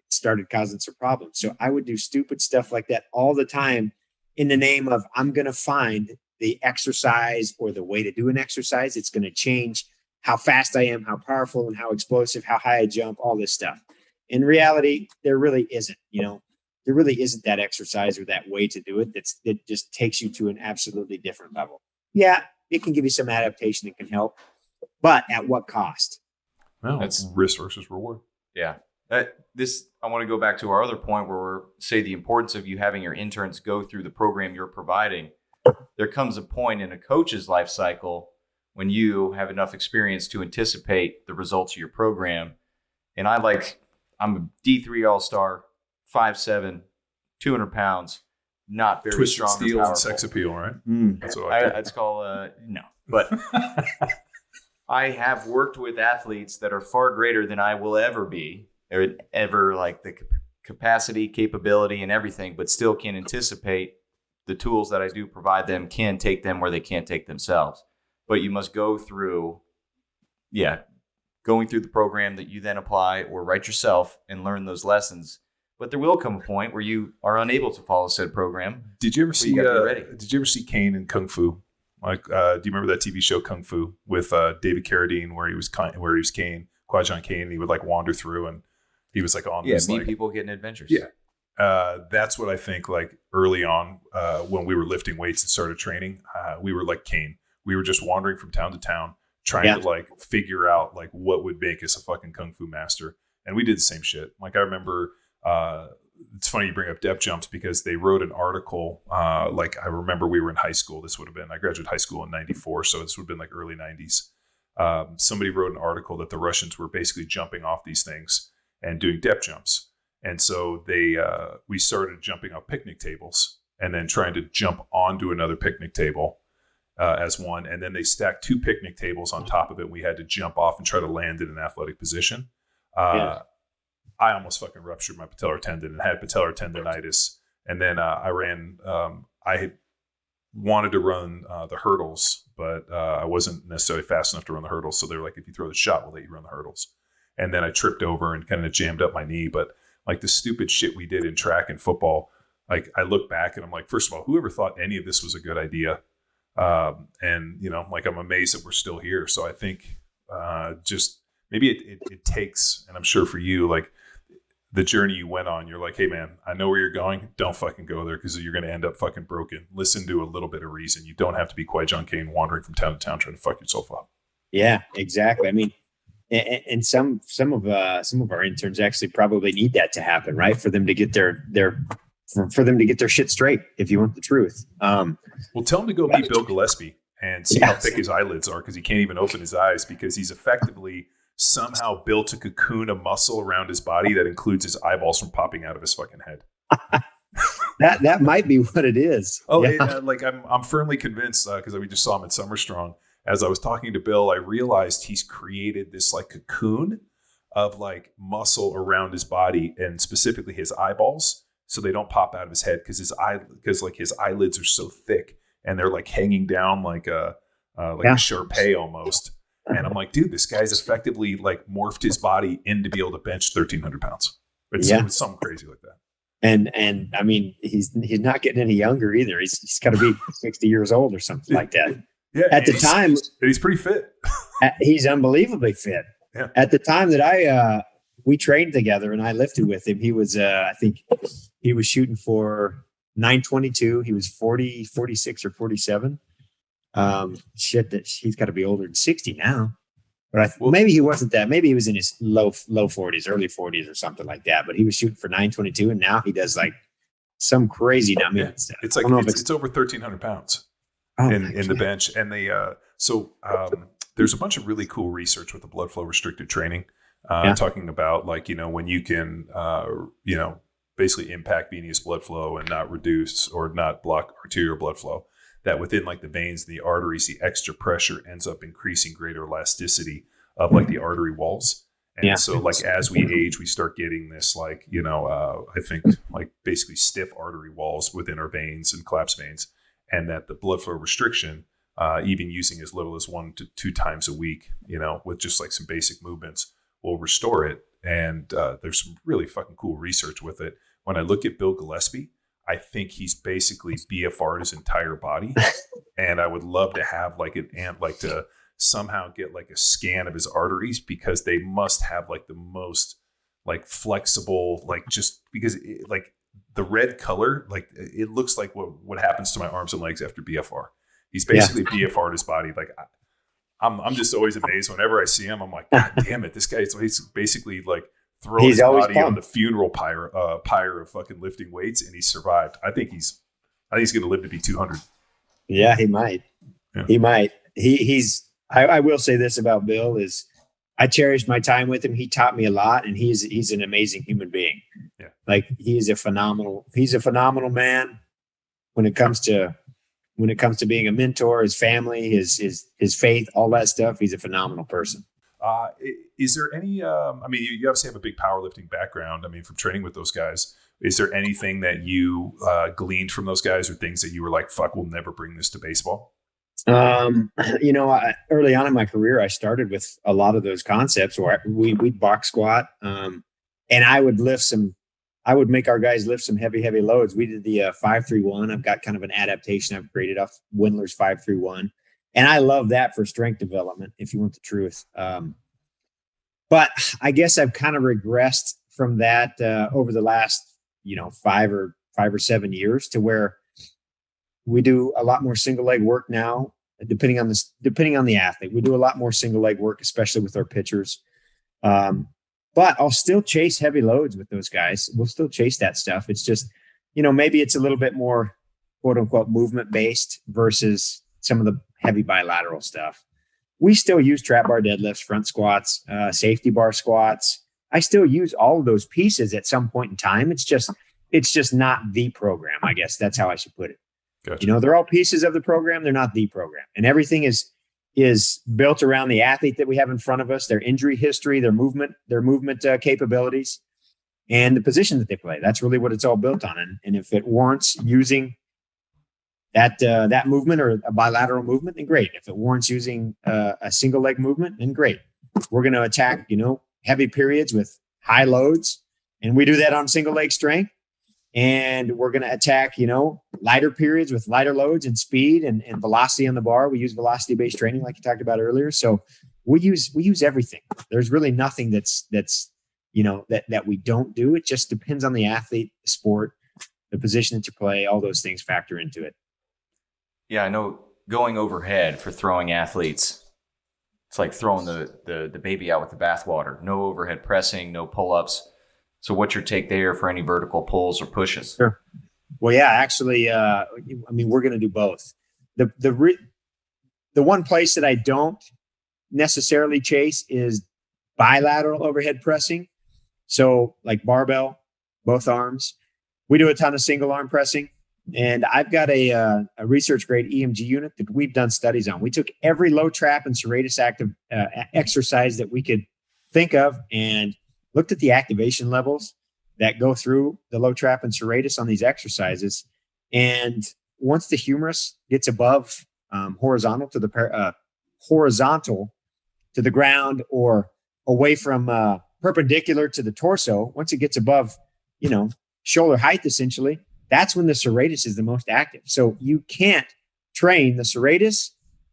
S3: started causing some problems. So I would do stupid stuff like that all the time in the name of, I'm going to find the exercise or the way to do an exercise. It's going to change how fast I am, how powerful and how explosive, how high I jump, all this stuff. In reality, there really isn't, there really isn't that exercise or that way to do it. It just takes you to an absolutely different level. Yeah, it can give you some adaptation. It can help, but at what cost?
S2: No, that's risk versus reward.
S1: Yeah. I want to go back to our other point where we're say the importance of you having your interns go through the program you're providing. There comes a point in a coach's life cycle when you have enough experience to anticipate the results of your program. And I'm a D3 All-Star, 5'7", 200 pounds, not very
S2: Twisted
S1: strong
S2: steel
S1: or
S2: and sex appeal, right?
S1: That's what I'd call no. But I have worked with athletes that are far greater than I will ever be, or ever like the capacity, capability, and everything, but still can anticipate the tools that I do provide them can take them where they can't take themselves. But you must go through, going through the program that you then apply or write yourself and learn those lessons. But there will come a point where you are unable to follow said program.
S2: Did you ever see Kane in Kung Fu? Like, do you remember that TV show Kung Fu with David Carradine, where he was Kane, Qui-Gon Kane, and he would like wander through, and he was like on this,
S1: meet people, getting adventures.
S2: Yeah, that's what I think. Like early on, when we were lifting weights and started training, we were like Kane. We were just wandering from town to town, trying to like figure out like what would make us a fucking Kung Fu master. And we did the same shit. Like I remember, it's funny you bring up depth jumps because they wrote an article. Like I remember we were in high school. I graduated high school in '94, so this would have been like early '90s. Somebody wrote an article that the Russians were basically jumping off these things and doing depth jumps. And so we started jumping off picnic tables and then trying to jump onto another picnic table as one. And then they stacked 2 picnic tables on top of it. We had to jump off and try to land in an athletic position. I almost fucking ruptured my patellar tendon and had patellar tendonitis. And then I had wanted to run the hurdles, but I wasn't necessarily fast enough to run the hurdles. So they were like, if you throw the shot, we'll let you run the hurdles. And then I tripped over and kind of jammed up my knee. But like the stupid shit we did in track and football, like I look back and I'm like, first of all, whoever thought any of this was a good idea? And like I'm amazed that we're still here. So I think just maybe it takes, and I'm sure for you, like the journey you went on, you're like, hey man, I know where you're going. Don't fucking go there because you're going to end up fucking broken. Listen to a little bit of reason. You don't have to be Qui-Gon Kane wandering from town to town trying to fuck yourself up. Yeah,
S3: exactly. I mean, and some of our interns actually probably need that to happen, right? For them to get for them to get their shit straight. If you want the truth,
S2: well, tell him to go meet Bill Gillespie and see how thick his eyelids are because he can't even open his eyes because he's effectively somehow built a cocoon of muscle around his body that includes his eyeballs from popping out of his fucking head.
S3: that might be what it is.
S2: Oh, yeah. Like I'm firmly convinced because we just saw him at Summer Strong. As I was talking to Bill, I realized he's created this like cocoon of like muscle around his body and specifically his eyeballs, so they don't pop out of his head because his eyelids are so thick and they're like hanging down like a Shar-Pei almost. And I'm like, dude, this guy's effectively like morphed his body in to be able to bench 1,300 pounds. It's something crazy like that.
S3: And I mean, he's not getting any younger either. He's got to be 60 years old or something like that.
S2: Yeah,
S3: at the time,
S2: he's pretty fit.
S3: He's unbelievably fit.
S2: Yeah.
S3: At the time that we trained together and I lifted with him, he was I think he was shooting for 922. He was 46 or 47. He's got to be older than 60 now. But maybe he wasn't that. Maybe he was in his low 40s, early 40s or something like that. But he was shooting for 922, and now he does like some crazy number.
S2: Yeah. It's like it's over 1,300 pounds. In the bench. And there's a bunch of really cool research with the blood flow restricted training. talking about like, when you can, basically impact venous blood flow and not reduce or not block arterial blood flow, that within like the veins and the arteries, the extra pressure ends up increasing greater elasticity of like the artery walls. And so like as we age, we start getting this like, I think like basically stiff artery walls within our veins and collapsed veins, and that the blood flow restriction, even using as little as 1 to 2 times a week, with just like some basic movements, will restore it. And there's some really fucking cool research with it. When I look at Bill Gillespie, I think he's basically BFR'd his entire body. And I would love to have like to somehow get like a scan of his arteries, because they must have like the most like flexible, like just because like the red color, like it looks like what happens to my arms and legs after BFR. He's basically BFR'd his body. Like I'm just always amazed whenever I see him. I'm like, God damn it, this guy is basically like throwing his body on the funeral pyre of fucking lifting weights, and he survived. I think he's going to live to be 200.
S3: Yeah, he might. Yeah. He might. I will say this about Bill is I cherished my time with him. He taught me a lot, and he's an amazing human being. Yeah. Like he's a phenomenal man when it comes to being a mentor, his family, his faith, all that stuff. He's a phenomenal person.
S2: Is there any, you obviously have a big powerlifting background. From training with those guys, is there anything that you gleaned from those guys, or things that you were like, fuck, we'll never bring this to baseball?
S3: Early on in my career, I started with a lot of those concepts where we'd box squat, and I would make our guys lift some heavy loads. We did the 5-3-1. I've got kind of an adaptation I've created off Windler's 5-3-1. And I love that for strength development, if you want the truth. But I guess I've kind of regressed from that over the last, 5 or 7 years, to where we do a lot more single leg work now, depending on the athlete. We do a lot more single leg work, especially with our pitchers. But I'll still chase heavy loads with those guys. We'll still chase that stuff. It's just, maybe it's a little bit more quote unquote movement based versus some of the heavy bilateral stuff. We still use trap bar deadlifts, front squats, safety bar squats. I still use all of those pieces at some point in time. It's just not the program. I guess that's how I should put it. Gotcha. They're all pieces of the program. They're not the program, and everything is built around the athlete that we have in front of us, their injury history, their movement capabilities, and the position that they play. That's really what it's all built on. And if it warrants using that movement or a bilateral movement, then great. If it warrants using a single leg movement, then great. We're going to attack, heavy periods with high loads, and we do that on single leg strength. And we're going to attack, lighter periods with lighter loads and speed and velocity on the bar. We use velocity-based training, like you talked about earlier. So we use everything. There's really nothing that's that we don't do. It just depends on the athlete, the sport, the position that you play. All those things factor into it.
S1: Yeah, I know going overhead for throwing athletes, it's like throwing the baby out with the bathwater. No overhead pressing, no pull-ups. So what's your take there for any vertical pulls or pushes?
S3: Sure. Well, yeah, actually, we're going to do both. The one place that I don't necessarily chase is bilateral overhead pressing. So like barbell, both arms. We do a ton of single arm pressing. And I've got a research grade EMG unit that we've done studies on. We took every low trap and serratus active exercise that we could think of and looked at the activation levels that go through the low trap and serratus on these exercises. And once the humerus gets above horizontal to the ground or away from perpendicular to the torso, once it gets above, shoulder height, essentially, that's when the serratus is the most active. So you can't train the serratus,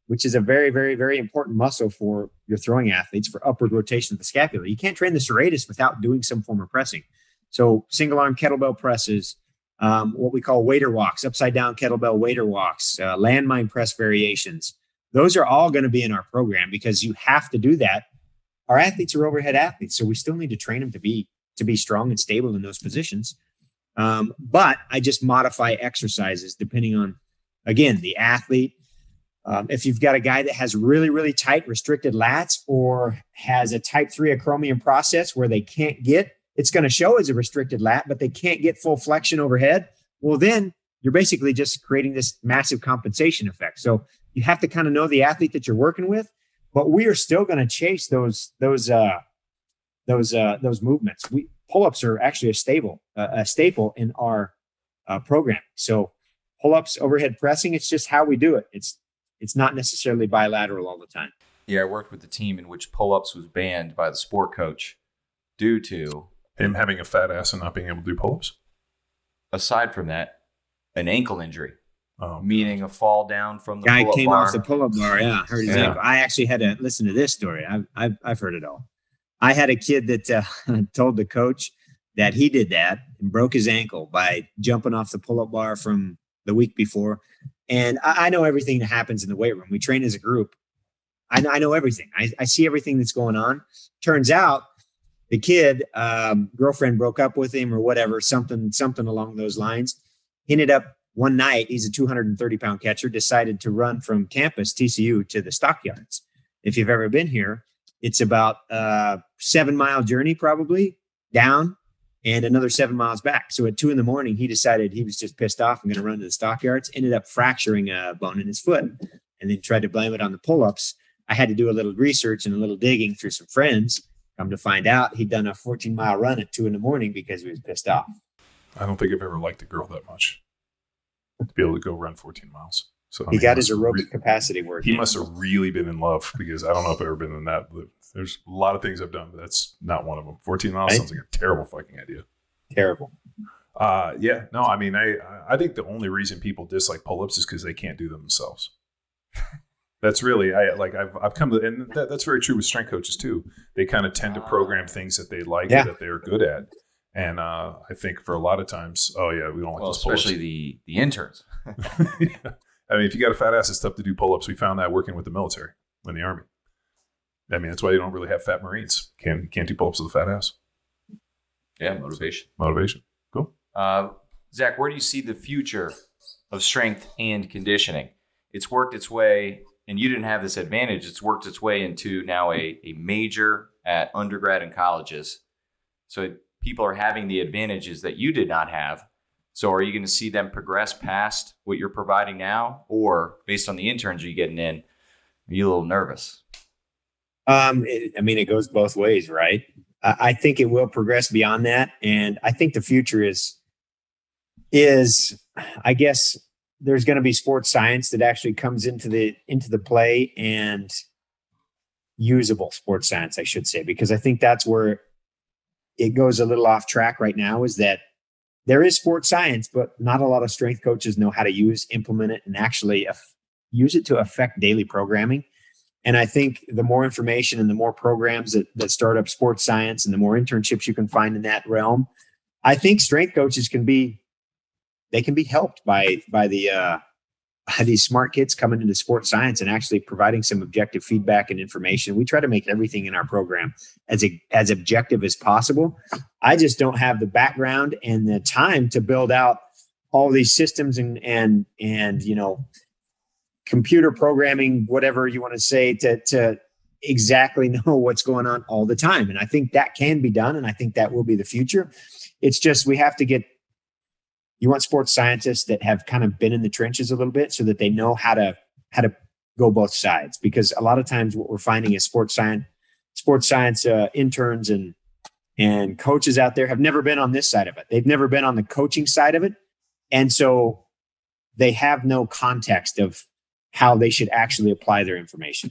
S3: which is a very, very, very important muscle for your throwing athletes for upward rotation of the scapula. You can't train the serratus without doing some form of pressing. So single arm kettlebell presses, what we call waiter walks, upside down kettlebell waiter walks, landmine press variations. Those are all going to be in our program because you have to do that. Our athletes are overhead athletes, so we still need to train them to be strong and stable in those positions. But I just modify exercises depending on, again, the athlete, If you've got a guy that has really, really tight restricted lats or has a type 3 acromion process where they can't get, it's going to show as a restricted lat, but they can't get full flexion overhead. Well, then you're basically just creating this massive compensation effect. So you have to kind of know the athlete that you're working with, but we are still going to chase those movements. Pull-ups are actually a staple in our program. So pull-ups, overhead pressing, it's just how we do it. It's not necessarily bilateral all the time.
S1: Yeah, I worked with the team in which pull-ups was banned by the sport coach due to
S2: him having a fat ass and not being able to do pull-ups.
S1: Aside from that, an ankle injury, meaning a fall down from the
S3: guy
S1: pull-up
S3: came
S1: bar.
S3: off the pull-up bar. Yeah, hurt his ankle. I actually had to listen to this story. I've heard it all. I had a kid that told the coach that he did that and broke his ankle by jumping off the pull-up bar from the week before. And I know everything that happens in the weight room. We train as a group. I know everything. I see everything that's going on. Turns out the kid, girlfriend broke up with him or whatever, something along those lines. He ended up one night, he's a 230-pound catcher, decided to run from campus, TCU, to the stockyards. If you've ever been here, it's about a 7-mile journey probably down and another 7 miles back. So at 2 a.m, he decided he was just pissed off and going to run to the stockyards, ended up fracturing a bone in his foot and then tried to blame it on the pull-ups. I had to do a little research and a little digging through some friends. Come to find out, he'd done a 14-mile run at 2 a.m. because he was pissed off.
S2: I don't think I've ever liked a girl that much to be able to go run 14 miles. So
S3: he got his aerobic capacity working.
S2: He must have really been in love because I don't know if I've ever been in that. There's a lot of things I've done, but that's not one of them. 14 miles sounds like a terrible fucking idea.
S3: Terrible.
S2: Yeah. No, I mean, I think the only reason people dislike pull-ups is because they can't do them themselves. That's really, I've come to, and that's very true with strength coaches too. They kind of tend to program things that they like, that they're good at. And I think for a lot of times, we don't like those pull-ups.
S1: Especially the interns.
S2: Yeah. I mean, if you got a fat ass, it's tough to do pull-ups. We found that working with the military in the Army. I mean, that's why you don't really have fat Marines. Can't do pull-ups with a fat ass.
S1: Yeah, motivation.
S2: Cool.
S1: Zach, where do you see the future of strength and conditioning? It's worked its way, and you didn't have this advantage. It's worked its way into now a major at undergrad and colleges. So people are having the advantages that you did not have. So are you going to see them progress past what you're providing now? Or based on the interns you're getting in, are you a little nervous?
S3: It goes both ways, right? I think it will progress beyond that. And I think the future is I guess there's going to be sports science that actually comes into the play, and usable sports science, I should say, because I think that's where it goes a little off track right now, is that there is sports science, but not a lot of strength coaches know how to implement it, and actually use it to affect daily programming. And I think the more information and the more programs that start up sports science and the more internships you can find in that realm, I think strength coaches can be helped by these smart kids coming into sports science and actually providing some objective feedback and information. We try to make everything in our program as objective as possible. I just don't have the background and the time to build out all these systems and computer programming, whatever you want to say, to exactly know what's going on all the time. And I think that can be done, and I think that will be the future. It's just we have to you want sports scientists that have kind of been in the trenches a little bit so that they know how to go both sides. Because a lot of times what we're finding is sports science interns and coaches out there have never been on this side of it. They've never been on the coaching side of it. And so they have no context of how they should actually apply their information.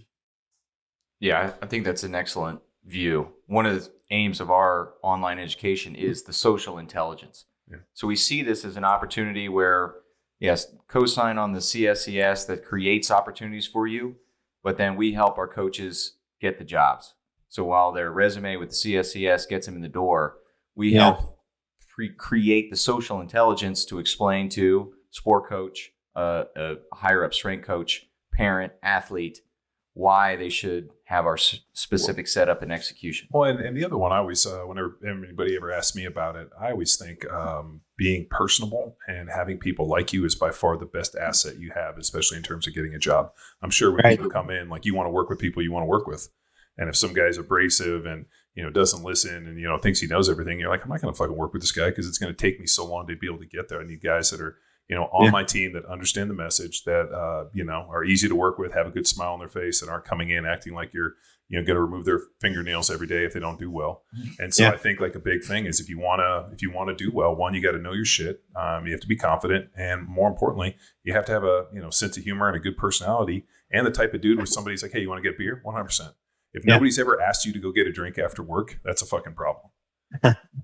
S1: Yeah, I think that's an excellent view. One of the aims of our online education is the social intelligence. Yeah. So we see this as an opportunity where, yes, cosign on the CSCS that creates opportunities for you, but then we help our coaches get the jobs. So while their resume with the CSCS gets them in the door, we help create the social intelligence to explain to sport coach, a higher up strength coach, parent, athlete, why they should have our specific setup and execution.
S2: Well, and the other one, I always, whenever anybody ever asks me about it, I always think being personable and having people like you is by far the best asset you have, especially in terms of getting a job. I'm sure when people come in, like, you want to work with people you want to work with. And if some guy's abrasive and, doesn't listen and, thinks he knows everything, you're like, I'm not going to fucking work with this guy because it's going to take me so long to be able to get there. I need guys that are, on my team that understand the message, that, are easy to work with, have a good smile on their face, and aren't coming in acting like you're, going to remove their fingernails every day if they don't do well. And so I think like a big thing is if you want to do well, one, you got to know your shit. You have to be confident. And more importantly, you have to have a, sense of humor and a good personality, and the type of dude where somebody's like, hey, you want to get beer? 100%. If nobody's ever asked you to go get a drink after work, that's a fucking problem.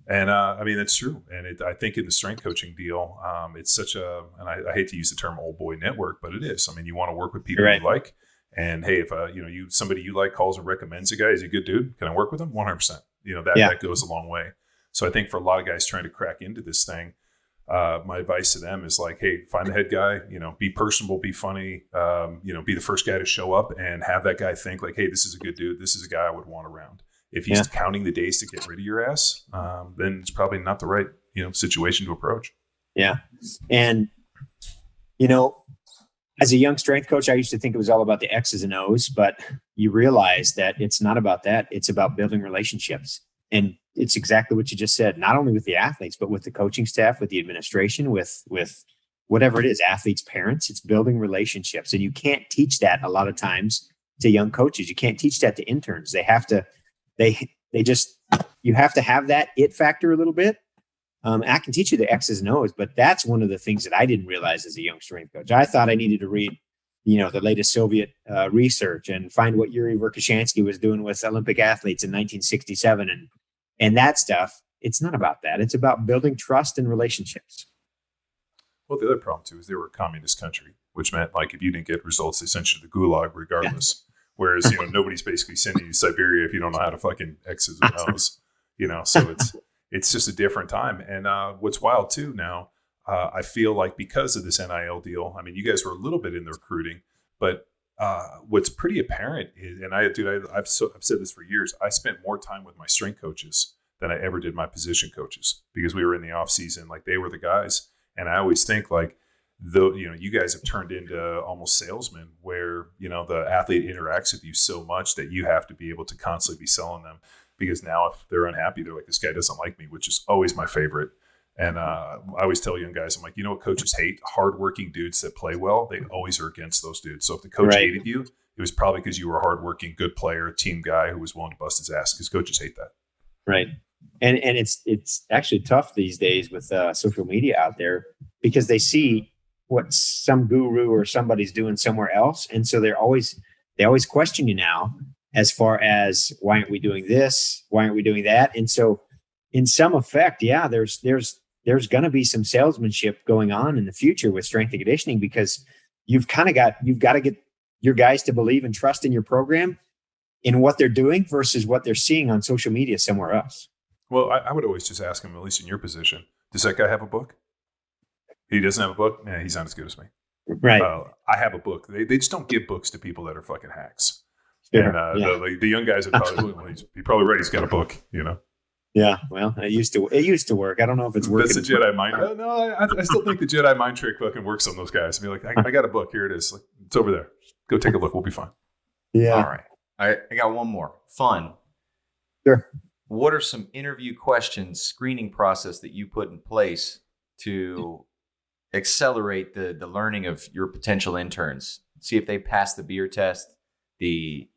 S2: And that's true. And I think in the strength coaching deal, it's such a, and I hate to use the term old boy network, but it is. You want to work with people you like. And hey, if somebody you like calls and recommends a guy, is he a good dude? Can I work with him? 100%. That goes a long way. So I think for a lot of guys trying to crack into this thing, my advice to them is like, hey, find the head guy, be personable, be funny, be the first guy to show up, and have that guy think like, hey, this is a good dude. This is a guy I would want around. If he's counting the days to get rid of your ass, then it's probably not the right, situation to approach.
S3: Yeah. And, as a young strength coach, I used to think it was all about the X's and O's, but you realize that it's not about that. It's about building relationships. And it's exactly what you just said, not only with the athletes, but with the coaching staff, with the administration, with whatever it is, athletes, parents. It's building relationships. And you can't teach that a lot of times to young coaches. You can't teach that to interns. They have to, you have to have that it factor a little bit. I can teach you the X's and O's, but that's one of the things that I didn't realize as a young strength coach. I thought I needed to read, the latest Soviet research and find what Yuri Verkhoshansky was doing with Olympic athletes in 1967 and that stuff. It's not about that. It's about building trust and relationships.
S2: Well, the other problem too is they were a communist country, which meant like if you didn't get results, they sent you to the gulag regardless. Yeah. Whereas nobody's basically sending you to Siberia if you don't know how to fucking X's and O's. So it's just a different time. And what's wild too now, I feel like because of this NIL deal, you guys were a little bit in the recruiting, but what's pretty apparent is, and I've said this for years, I spent more time with my strength coaches than I ever did my position coaches, because we were in the off season, like they were the guys. And I always think like, you guys have turned into almost salesmen where, the athlete interacts with you so much that you have to be able to constantly be selling them, because now if they're unhappy, they're like, this guy doesn't like me, which is always my favorite. And I always tell young guys, I'm like, what coaches hate? Hardworking dudes that play well. They always are against those dudes. So if the coach hated you, it was probably because you were a hardworking, good player, team guy who was willing to bust his ass, because coaches hate that.
S3: Right. And it's actually tough these days with social media out there, because they see what some guru or somebody's doing somewhere else. And so they always question you now as far as, why aren't we doing this? Why aren't we doing that? And so in some effect, there's going to be some salesmanship going on in the future with strength and conditioning, because you've got to get your guys to believe and trust in your program, in what they're doing versus what they're seeing on social media somewhere else.
S2: Well, I would always just ask him, at least in your position, does that guy have a book? He doesn't have a book? Yeah, he's not as good as me.
S3: Right.
S2: I have a book. They just don't give books to people that are fucking hacks.
S3: Sure.
S2: And the young guys are probably, he's probably right. He's got a book,
S3: Yeah. Well, it used to work. I don't know if it's working.
S2: That's the Jedi mind. No, I still think the Jedi mind trick fucking works on those guys. Be like, I got a book. Here it is. Like, it's over there. Go take a look. We'll be fine.
S3: Yeah.
S1: All right. I got one more. Fun.
S3: Sure.
S1: What are some interview questions, screening process that you put in place to accelerate the learning of your potential interns? See if they pass the beer test. We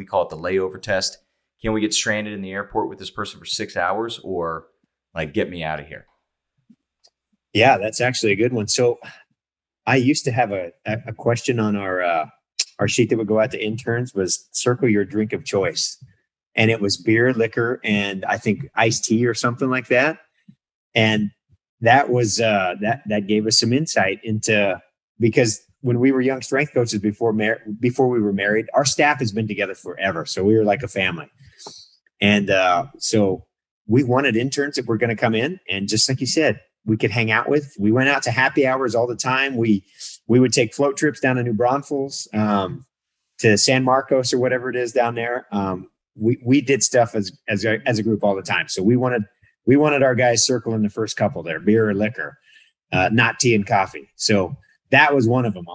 S1: call it the layover test. Can we get stranded in the airport with this person for 6 hours, or like, get me out of here?
S3: Yeah, that's actually a good one. So I used to have a question on our sheet that would go out to interns, was circle your drink of choice. And it was beer, liquor, and I think iced tea or something like that. And that was that gave us some insight into, because when we were young strength coaches before we were married, our staff has been together forever. So we were like a family. And so we wanted interns that were going to come in, and just like you said, we could hang out with. We went out to happy hours all the time. We would take float trips down to New Braunfels. to San Marcos or whatever it is down there. We did stuff as a group all the time. So we wanted our guys circling the first couple there, beer or liquor, not tea and coffee. So that was one of them.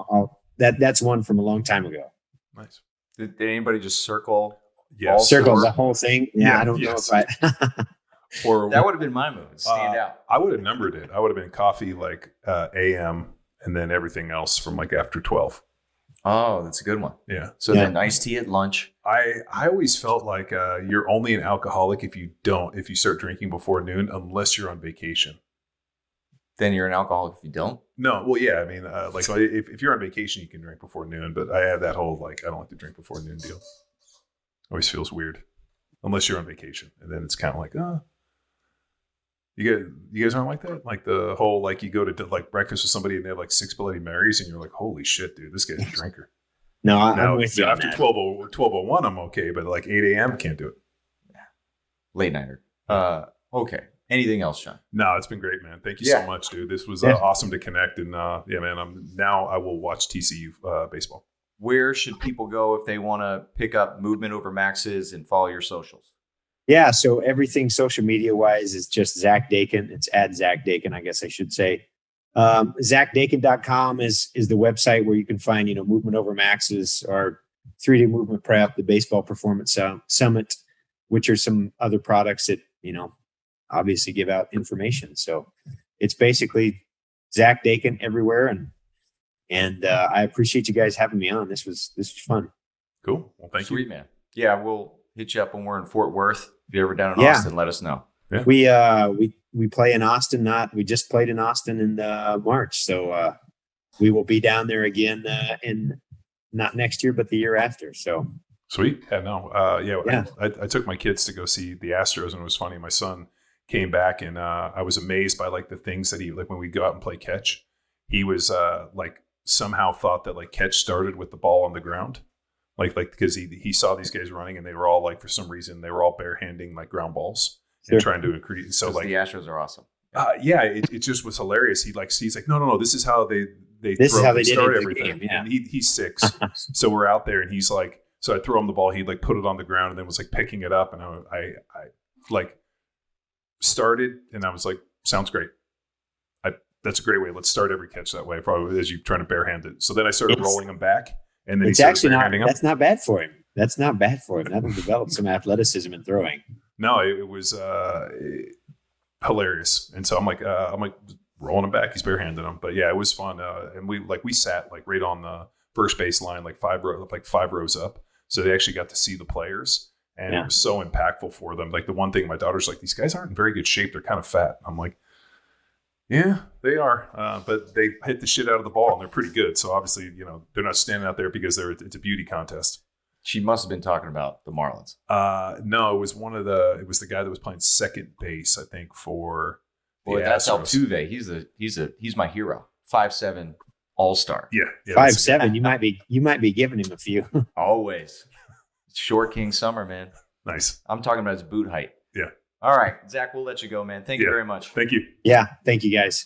S3: That's one from a long time ago.
S2: Nice.
S1: Did anybody just circle?
S2: Yes.
S3: Circle the whole thing. Yeah, I don't know if I.
S2: Or
S1: That would have been my move. Stand out.
S2: I would have numbered it. I would have been coffee like AM, and then everything else from like after 12.
S1: Oh, that's a good one.
S2: Yeah.
S1: So then iced tea at lunch.
S2: I always felt like you're only an alcoholic if you start drinking before noon, unless you're on vacation.
S1: Then you're an alcoholic if you don't.
S2: No, well, yeah. I mean, like if you're on vacation, you can drink before noon. But I have that whole like I don't like to drink before noon deal. Always feels weird, unless you're on vacation, and then it's kind of like, you guys aren't like that? Like the whole, like you go to like breakfast with somebody and they have like 6 Bloody Marys and you're like, holy shit, dude, this guy's a drinker.
S3: No, I'm with you.
S2: After 12:01, I'm okay, but like 8 a.m. can't do it.
S1: Late nighter. Okay. Anything else, Sean?
S2: No, it's been great, man. Thank you so much, dude. This was awesome to connect. And yeah, man, I will watch TCU baseball.
S1: Where should people go if they want to pick up Movement Over Maxes and follow your socials?
S3: Yeah, so everything social media wise is just Zach Dechant. It's at Zach Dechant, I guess I should say. ZachDechant.com is the website where you can find, Movement Over Maxes, our 3D movement prep, the baseball performance summit, which are some other products that, obviously give out information. So it's basically Zach Dechant everywhere. And I appreciate you guys having me on. This was fun.
S2: Cool. Well, thank you.
S1: Sweet, man. Yeah, we'll hit you up when we're in Fort Worth. If you're ever down in Austin, let us know.
S3: Yeah. We play in Austin. We just played in Austin in March. So we will be down there again in not next year, but the year after. So
S2: sweet. Yeah, no. I took my kids to go see the Astros, and it was funny. My son came back, and I was amazed by like the things that he, like when we go out and play catch, he was like somehow thought that like catch started with the ball on the ground. Like because he saw these guys running, and they were all like, for some reason, they were all barehanding like ground balls and trying to increase. So like
S1: the Astros are awesome.
S2: It just was hilarious. He's like, no, this is how they
S3: start
S2: everything.
S3: Game, yeah.
S2: And he's 6, so we're out there, and he's like, so I throw him the ball. He'd like put it on the ground, and then was like picking it up, and I like started, and I was like, sounds great. That's a great way. Let's start every catch that way, probably as you trying to barehand it. So then I started rolling him back. And then
S3: it's actually that's not bad for him. That's not bad for him. That'll develop some athleticism in throwing.
S2: No, it was hilarious. And so I'm like rolling him back. He's barehanding him. But yeah, it was fun. And we sat like right on the first base line, like 5 rows up. So they actually got to see the players, and it was so impactful for them. Like the one thing, my daughter's like, these guys aren't in very good shape. They're kind of fat. I'm like, yeah, they are, but they hit the shit out of the ball, and they're pretty good. So obviously, they're not standing out there because it's a beauty contest.
S1: She must have been talking about the Marlins.
S2: No, it was it was the guy that was playing second base, I think, for.
S1: Boy, that's Altuve. He's my hero. 5'7" all-star.
S2: Yeah,
S3: 5'7". You might be giving him a few.
S1: Always. Short King Summer, man.
S2: Nice.
S1: I'm talking about his boot height.
S2: Yeah.
S1: All right, Zach, we'll let you go, man. Thank you very much.
S2: Thank you.
S3: Yeah, thank you, guys.